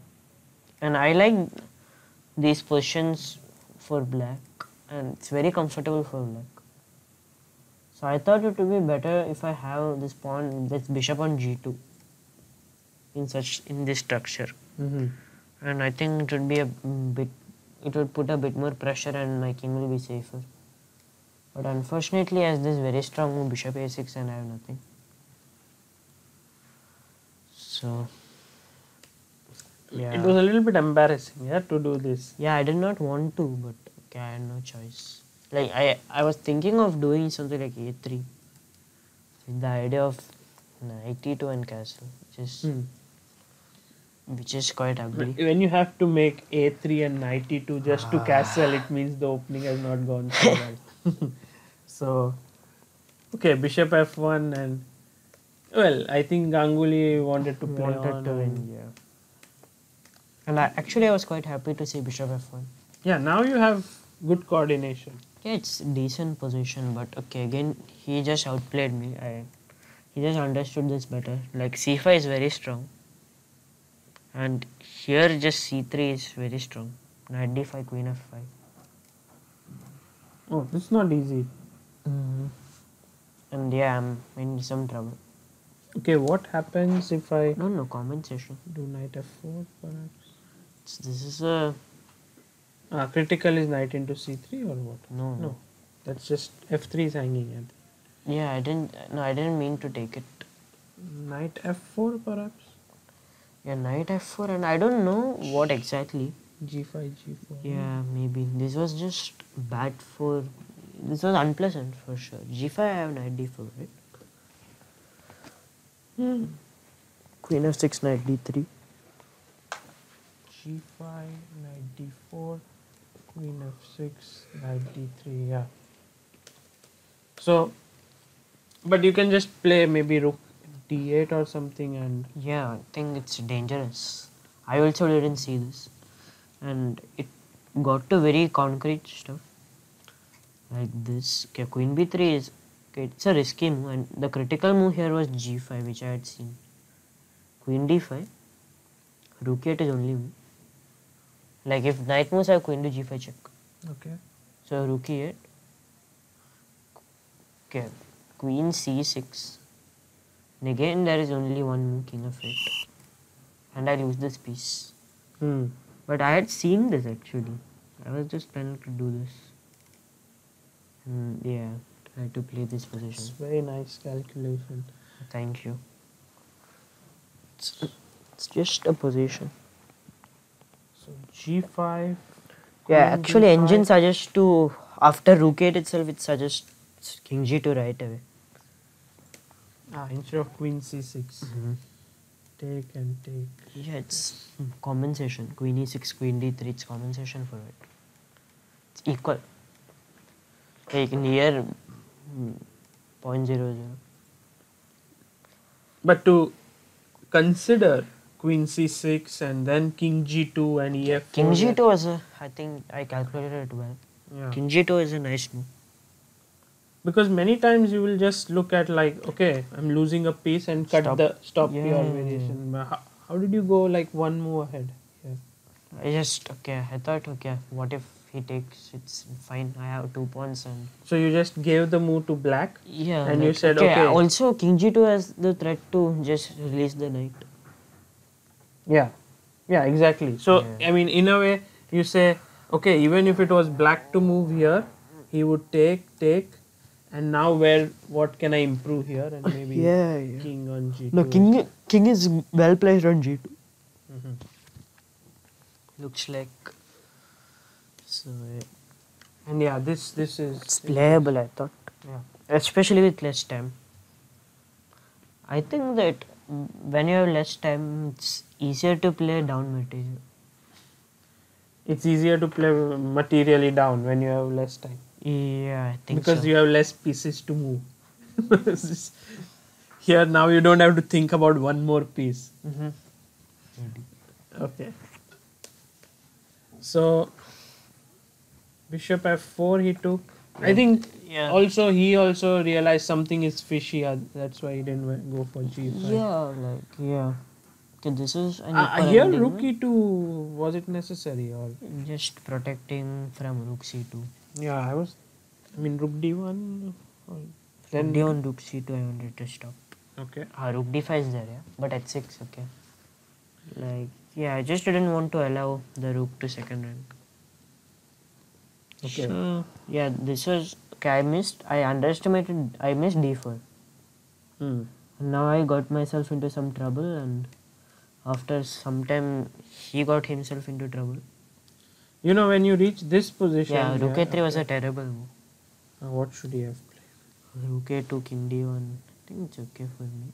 And I like these positions for black, and it's very comfortable for black. So I thought it would be better if I have this pawn, this bishop on g2 in this structure. And I think it would be it would put a bit more pressure and my king will be safer. But unfortunately, as this very strong move, bishop a6, and I have nothing. So yeah, it was a little bit embarrassing, yeah, to do this. Yeah, I did not want to, but okay, I had no choice. Like I was thinking of doing something like a3, with the idea of knight e2 and castle, which is quite ugly. When you have to make a3 and knight e2 just to castle, it means the opening has not gone so well. So, okay, bishop f1, and well, I think Ganguly wanted to play Wanted on to win, yeah. And I was quite happy to see bishop f1. Yeah, now you have good coordination. Yeah, it's decent position, but okay, again, he just outplayed me. He just understood this better. Like c5 is very strong. And here just c3 is very strong. Knight d5, queen f5. Oh, it's not easy. And yeah, I'm in some trouble. Okay, what happens if I No, compensation. do knight f4 perhaps? This is a... critical is knight into c3 or what? No. That's just f3 is hanging at. Yeah, I didn't mean to take it. Knight f4 perhaps? Yeah, knight f4, and I don't know what exactly. g5, g4. Yeah, maybe. This was just bad for... This was unpleasant for sure. g5, I have knight d4, right? Queen f6, knight d3. g5, knight d4, queen f6, knight d3, yeah. So, but you can just play maybe rook d8 or something, and Yeah, I think it's dangerous. I also didn't see this. And it got to very concrete stuff. Like this. Okay, queen b3 is... Okay, it's a risky move, and the critical move here was g5, which I had seen. Queen d5. Rook e8 is only move. Like if knight moves, I have queen to g5 check. okay. So rook e8. Okay, queen c6. And again there is only one move, king f8. And I lose this piece. But I had seen this actually. I was just planning to do this. And yeah, I had to play this position. It's very nice calculation. Thank you. It's just a position. So g5. Yeah, queen actually, d5. engine suggests to, after rook 8 itself, it suggests king g2 right away. Instead of queen c6. Take and take. Yeah, it's compensation. Queen e6, queen d3, it's compensation for it. It's equal. Like near 0.00. But to consider queen c6 and then king g2 and ef4. King g2 is I think I calculated it well. Yeah. King g2 is a nice move. Because many times you will just look at like, okay, I'm losing a piece and stop Yeah. your variation. But how did you go like one move ahead? Yeah. I thought, what if he takes, it's fine, I have 2 pawns and... So you just gave the move to black? Yeah. And you said, okay. Also, king g2 has the threat to just release the knight. Yeah. Yeah, exactly. So, Yeah. I mean, in a way, you say, okay, even if it was black to move here, he would take, and now what can I improve here? And maybe king on g2. No, king is well placed on g2. Looks like... So, and yeah, this is... It's playable, I thought. Yeah. Especially with less time. I think that when you have less time, it's easier to play down material. It's easier to play materially down when you have less time. Yeah, I think because so. you have less pieces to move. Here now you don't have to think about one more piece. Okay. So bishop f4 he took. I think he also realized something is fishy. That's why he didn't go for g5. Okay, this is an here rook e2, was it necessary or just protecting from rook c2? Yeah, rook d1 or then d1 rook c2 I wanted to stop. Okay. Rook d5 is there, but at 6, okay. I just didn't want to allow the rook to second rank. Okay. So, this was... Okay, I missed d4. Now I got myself into some trouble, and after some time he got himself into trouble. When you reach this position... rook a3 was a terrible move. What should he have played? Rook a2, king d1. I think it's okay for me.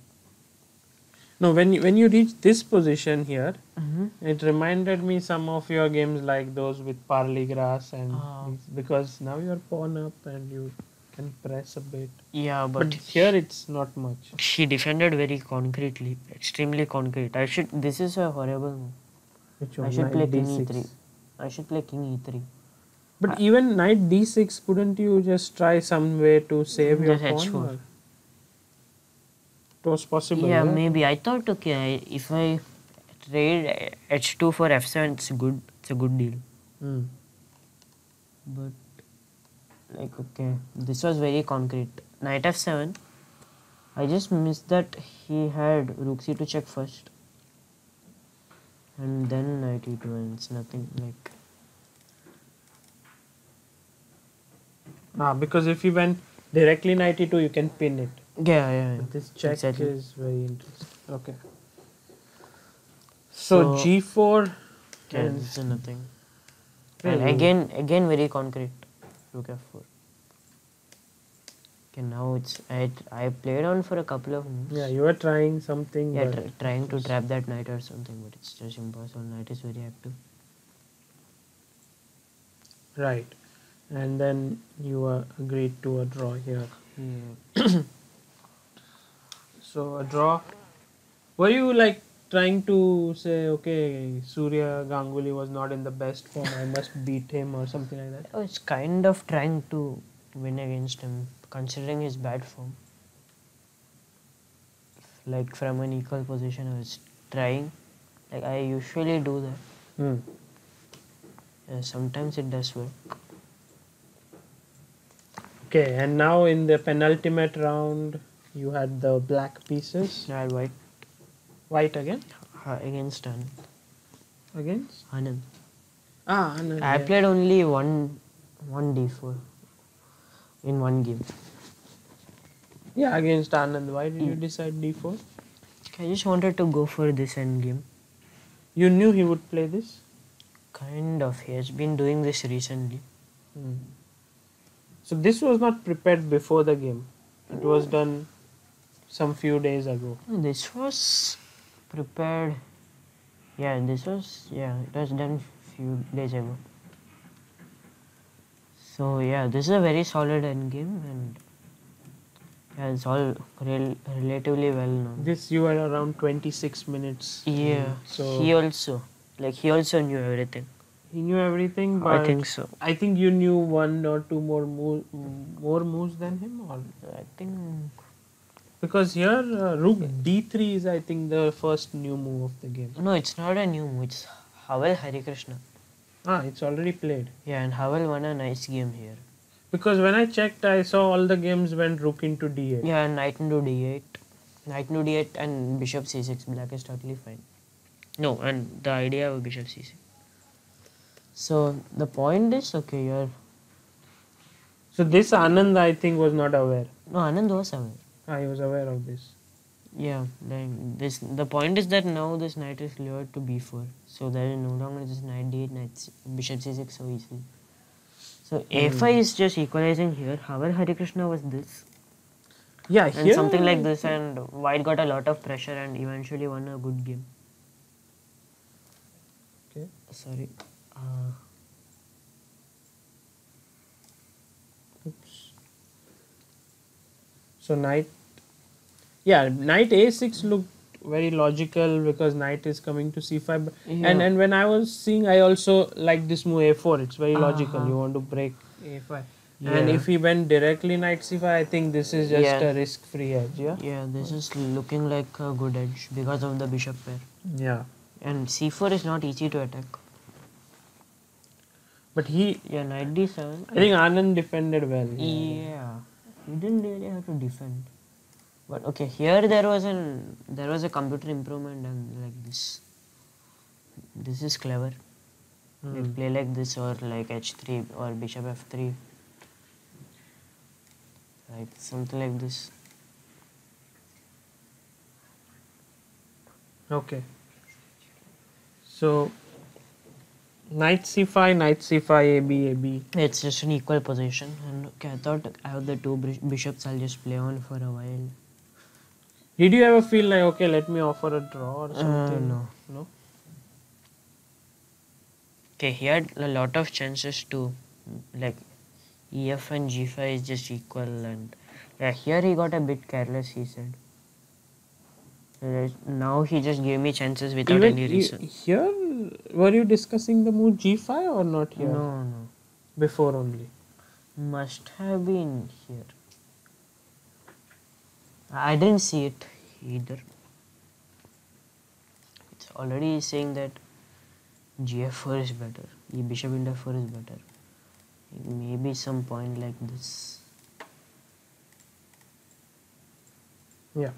No, when you reach this position here, it reminded me some of your games like those with Parley Grass and because now you're pawn up and you can press a bit. Yeah, but here it's not much. She defended very concretely, extremely concrete. This is a horrible move. Which one? I should play king d6. e3. I should play king e3. But even knight d6, couldn't you just try some way to save your pawn? h4. It was possible. Yeah, maybe. I thought, if I trade h2 for f7, it's good. It's a good deal. But, this was very concrete. Knight f7. I just missed that he had rook c2 check first. And then knight e2, and it's nothing because if he went directly knight e2, you can pin it. Yeah. This check is very interesting. Okay. So g4. It's nothing. And again very concrete. Rook f4. Okay, now it's... I played on for a couple of moves. Yeah, you were trying something. Yeah, trying to trap that knight or something, but it's just impossible. Knight is very active. Right. And then you agreed to a draw here. Yeah. So a draw. Were you trying to say, okay, Surya Ganguly was not in the best form, I must beat him or something like that? I was kind of trying to win against him, considering his bad form. From an equal position, I was trying. I usually do that. Yeah, sometimes it does work. Okay, and now in the penultimate round, you had the black pieces. I had white. White again? Against Anand. Against? Anand. Anand. I played only one d4 in one game. Yeah, against Anand. Why did you decide d4? I just wanted to go for this end game. You knew he would play this? Kind of. He has been doing this recently. So this was not prepared before the game. It was done some few days ago. This was prepared. Yeah, it was done few days ago. So yeah, this is a very solid end game, and yeah, it's all relatively well known. This you were around 26 minutes. Yeah, So he also knew everything. he knew everything, but I think so. I think you knew one or two more moves than him, or I think because here Rook D3 is I think the first new move of the game. no, it's not a new move. It's Hari Krishna. It's already played. Yeah, and Havel won a nice game here. Because when I checked, I saw all the games went Rook into D8. Yeah, knight into D8, and bishop C6. Black is totally fine. No, and the idea of bishop C6. So the point is okay. So this Anand I think was not aware. No, Anand was aware. He was aware of this. Yeah, like this. The point is that now this knight is lured to b4, so there is no longer this knight d8, bishop c6 so easily. So a5 is just equalizing here. However, Harikrishna was this. Yeah, and here something like this, and white got a lot of pressure and eventually won a good game. Okay. Sorry. Oops. So knight a6 looked very logical because knight is coming to c5. Yeah. And when I was seeing, I also like this move a4. It's very logical. You want to break a5. Yeah. And if he went directly knight c5, I think this is just a risk-free edge. Yeah. Yeah, this is looking like a good edge because of the bishop pair. Yeah. And c4 is not easy to attack. But knight d7. I think Anand defended well. Yeah, he didn't really have to defend. But okay, here there was a computer improvement and like this. This is clever. Like play like this or like h3 or bishop f3. Like something like this. Okay. So knight c5, AB, AB. It's just an equal position. And okay, I thought I have the two bishops. I'll just play on for a while. Did you ever feel like, okay, let me offer a draw or something? No. Okay, he had a lot of chances to, like, EF and G5 is just equal, and yeah, here he got a bit careless, he said. Now he just gave me chances without any reason. Here, were you discussing the move G5 or not here? No. Before only? Must have been here. I didn't see it either. It's already saying that GF4 is better. Bishop into f4 is better. Maybe some point like this. Yeah.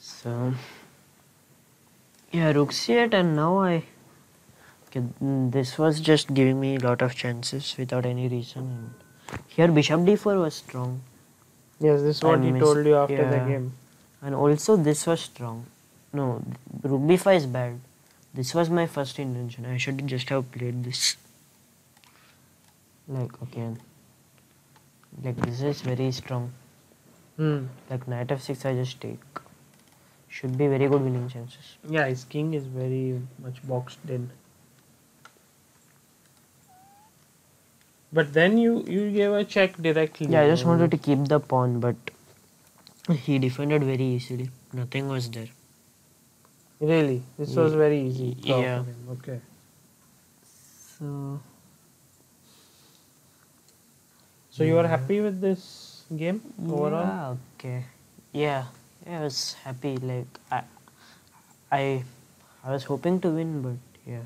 So yeah, rook c8, and now this was just giving me a lot of chances without any reason. And here bishop d4 was strong. Yes, this is what he told you after the game. And also this was strong. No, rook b5 is bad. This was my first intention. I should just have played this. Like, okay. Like, this is very strong. Like, knight f6 I just take. Should be very good winning chances. Yeah, his king is very much boxed in. But then you gave a check directly. Yeah, I just wanted to keep the pawn, but he defended very easily. Nothing was there. Really? This was very easy. Yeah. Okay. So you are happy with this game overall? Yeah, okay. Yeah, I was happy. Like I was hoping to win, but yeah.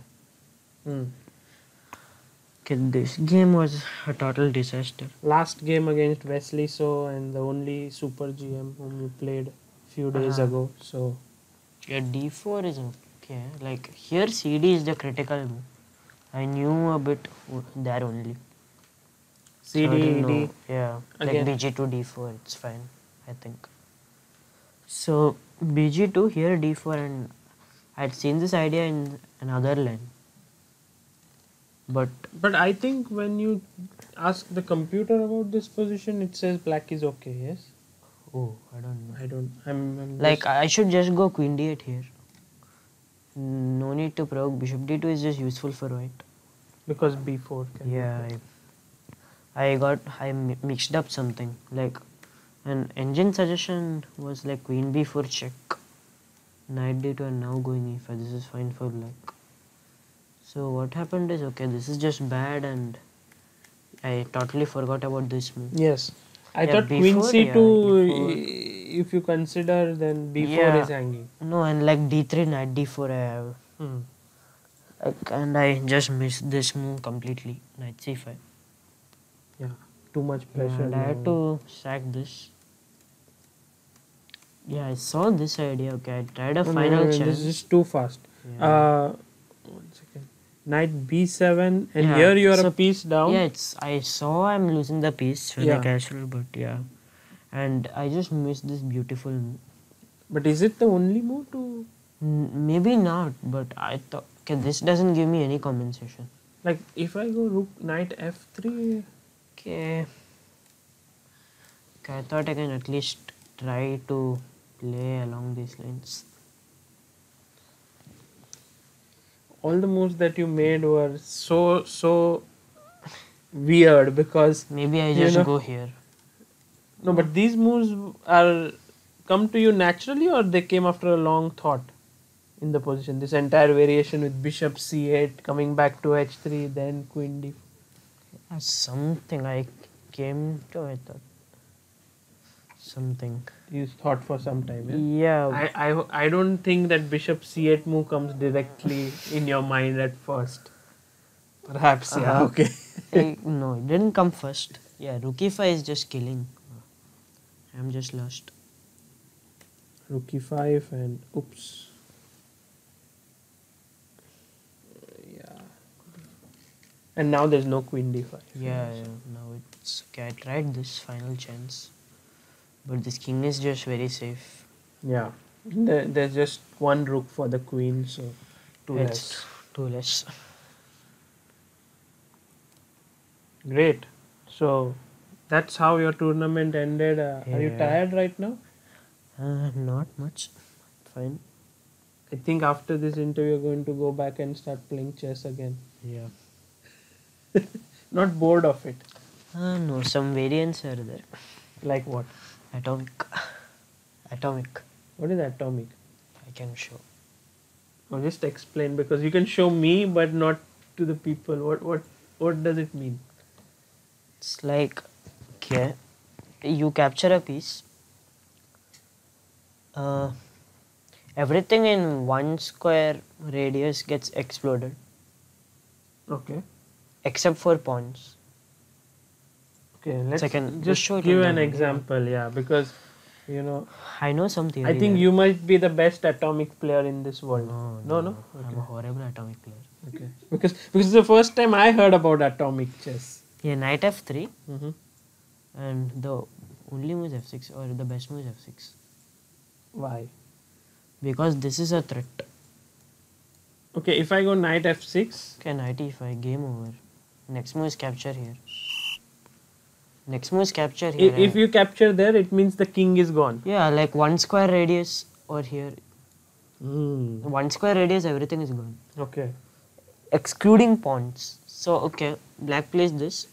Okay, this game was a total disaster. Last game against Wesley and the only super GM whom you played few days ago. So yeah, d4 is okay. Like here CD is the critical move. I knew a bit there only. CD, D. Yeah, Again. like BG2, D4, it's fine, I think. So BG2 here D4, and I'd seen this idea in another line, but But I think when you ask the computer about this position, it says black is okay. Yes. oh, I don't know. I don't. I'm Like just, I should just go queen d8 here. No need to provoke. Bishop d2 is just useful for white. because b4 can. Yeah, I mixed up something. Like an engine suggestion was like queen b4 check, knight d2, and now going e5. This is fine for black. So what happened is, okay, this is just bad, and I totally forgot about this move. Yes. I Yeah, thought queen B4, c2. yeah, If you consider, then b4 Yeah. is hanging. No, and like d3, knight d4 I have. Hmm. Like, and I just missed this move completely. Knight c5. Yeah. Too much pressure. And I had now. to sack this. Yeah, I saw this idea. Okay, I tried a No, final this chance. is too fast. Yeah. 1 second. Knight b7, and Yeah, here you are so- a piece down. Yeah, I saw I'm losing the piece very Yeah. casual, but yeah. And I just missed this beautiful move. But is it the only move to Maybe not, but I thought, okay, this doesn't give me any compensation. like? If I go rook knight f3, Okay. Okay, I thought I can at least try to play along these lines. all the moves that you made were so weird because Maybe I You just know- go here. no, but these moves are come to you naturally, or they came after a long thought in the position. This entire variation with bishop c8 coming back to h3, then queen d. Something I came to, I thought. Something. You thought for some time. Yeah? Yeah. I don't think that bishop c8 move comes directly in your mind at first. Perhaps, yeah, Uh-huh. okay. No, it didn't come first. Yeah, rook e5 is just killing. I'm just lost. Rook e5 and oops. Yeah. And now there's no queen d5. Yeah, now it's okay. I tried this final chance. But this king is just very safe. Yeah. There's just one rook for the queen, so two It's less. two less. Great. So that's how your tournament ended. Are you Yeah. tired right now? Not much. Fine. I think after this interview, you're going to go back and start playing chess again. Yeah. Not bored of it. No, some variants are there. Like what? Atomic. Atomic. What is atomic? I can show. Or just explain, because you can show me but not to the people. What does it mean? It's like, okay, you capture a piece. Everything in 1 square radius gets exploded Okay. except for pawns. Okay, let's Second, just show it give on an the video. example, yeah, because you know, I know some theory. I think there. you might be the best atomic player in this world. No. No? I'm a horrible atomic player. Okay. Because it's the first time I heard about atomic chess. Yeah, knight f3, Mm-hmm. and the only move is f6, or the best move is f6. Why? Because this is a threat. Okay, if I go knight f6, Okay, knight e5, game over. Next move is capture here. Next move is capture here. if you capture there, it means the king is gone. Yeah, like 1 square radius or here. Mm. 1 square radius, everything is gone. Okay. Excluding pawns. So, okay, black plays this,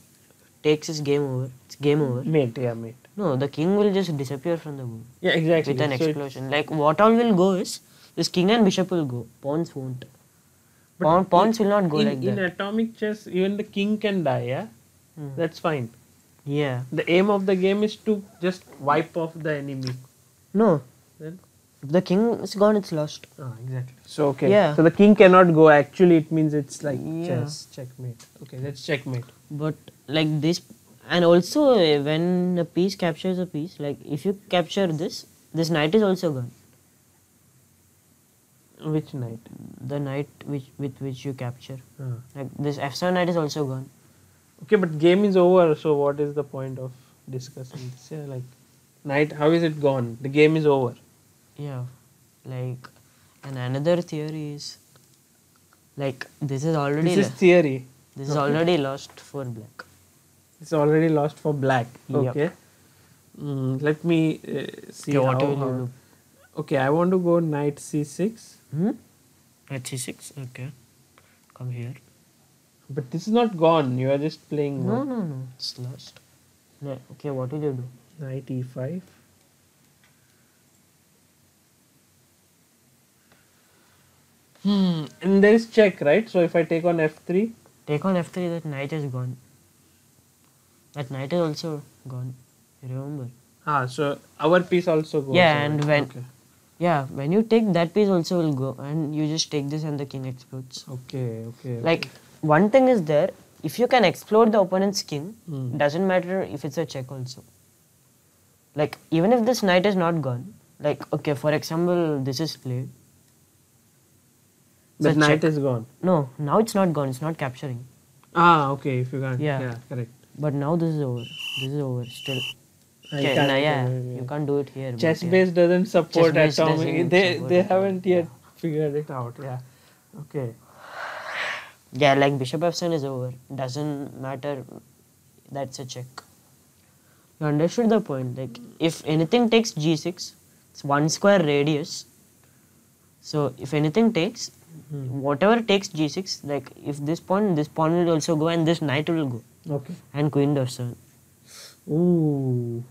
takes his game over. It's game over. Mate, yeah, mate. No, the king will just disappear from the board Yeah, exactly. with an So explosion. Like, what all will go is, this king and bishop will go. Pawns won't. Pawns will not go in, like in that. atomic chess, even the king can die, yeah? Hmm. That's fine. Yeah. The aim of the game is to just wipe off the enemy. No. Then? If the king is gone, it's lost. Exactly. So, okay. Yeah. So the king cannot go. Actually, it means it's like Yeah. chess. Checkmate. Okay, let's checkmate. But like this, and also when a piece captures a piece, like if you capture this knight is also gone. Which knight? The knight with which you capture. Ah. Like this f7 knight is also gone. Okay, but game is over. So what is the point of discussing this? Yeah, like knight. How is it gone? The game is over. Yeah. Like And another theory is like this is already This is theory. this is already lost for black. It's already lost for black. Yep. Okay. Let me see Okay, what how. will you do? Okay, I want to go knight c6. Knight c6. Okay. Come here. But this is not gone. You are just playing. No, what? no, no. It's lost. No. Okay, what will you do? Knight e5. And there is check, right? So if I take on f3. Take on f3, that knight is gone. That knight is also gone. Remember? So our piece also goes. Yeah, away. and when Okay. yeah, when you take that piece also will go, and you just take this and the king explodes. Okay. Like one thing is there, if you can explode the opponent's king, doesn't matter if it's a check also. Like even if this knight is not gone, like okay, for example, this is played. The So knight check. is gone. No, now it's not gone. It's not capturing. Okay. If you can't. Yeah. Yeah. Correct. But now this is over. This is over. Still. I Okay, can't- yeah, yeah. you can't do it here. but Chess yeah. base doesn't support Chess base atomic. doesn't They support they atomic, haven't yet yeah. figured it out. Yeah. Okay. Yeah, like bishop f7 is over. Doesn't matter. That's a check. You understood the point. Like if anything takes g6, it's one square radius. So if anything takes, whatever takes g6, like if this pawn will also go, and this knight will go, Okay. and queen f7. Ooh.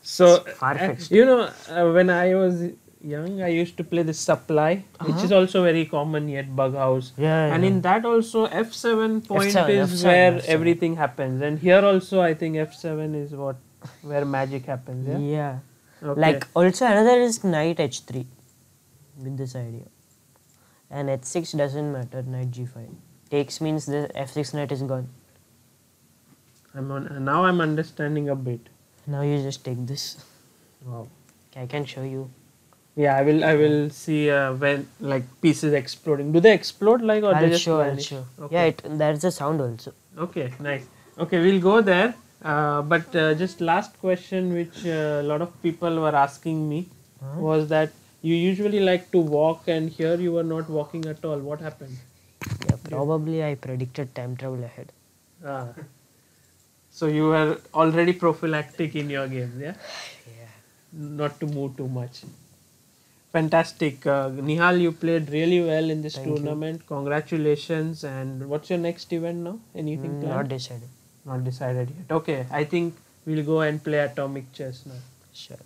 So far-fetched. when I was young, I used to play the supply, which is also very common at bug house. Yeah, And in that also F7 point F7, is F7, where F7. everything happens. And here also I think F7 is where magic happens. Yeah. Yeah. Okay. Like also another is knight h3 with this idea. And h6 doesn't matter, knight g5. Takes means the f6 knight is gone. Now I'm understanding a bit. Now you just take this. Wow. Okay, I can show you. Yeah, I will see when like pieces exploding. Do they explode like or they I'll just show. vanish? Okay. Yeah, there's a sound also. Okay, nice. Okay, we'll go there. But just last question, which a lot of people were asking me, was that you usually like to walk, and here you were not walking at all. What happened? Yeah, probably I predicted time travel ahead. So you were already prophylactic in your games, yeah? Yeah. Not to move too much. Fantastic. Nihal, you played really well in this tournament. Congratulations. And what's your next event now? Anything planned? Not decided. Not decided yet. Okay, I think we'll go and play atomic chess now. Sure.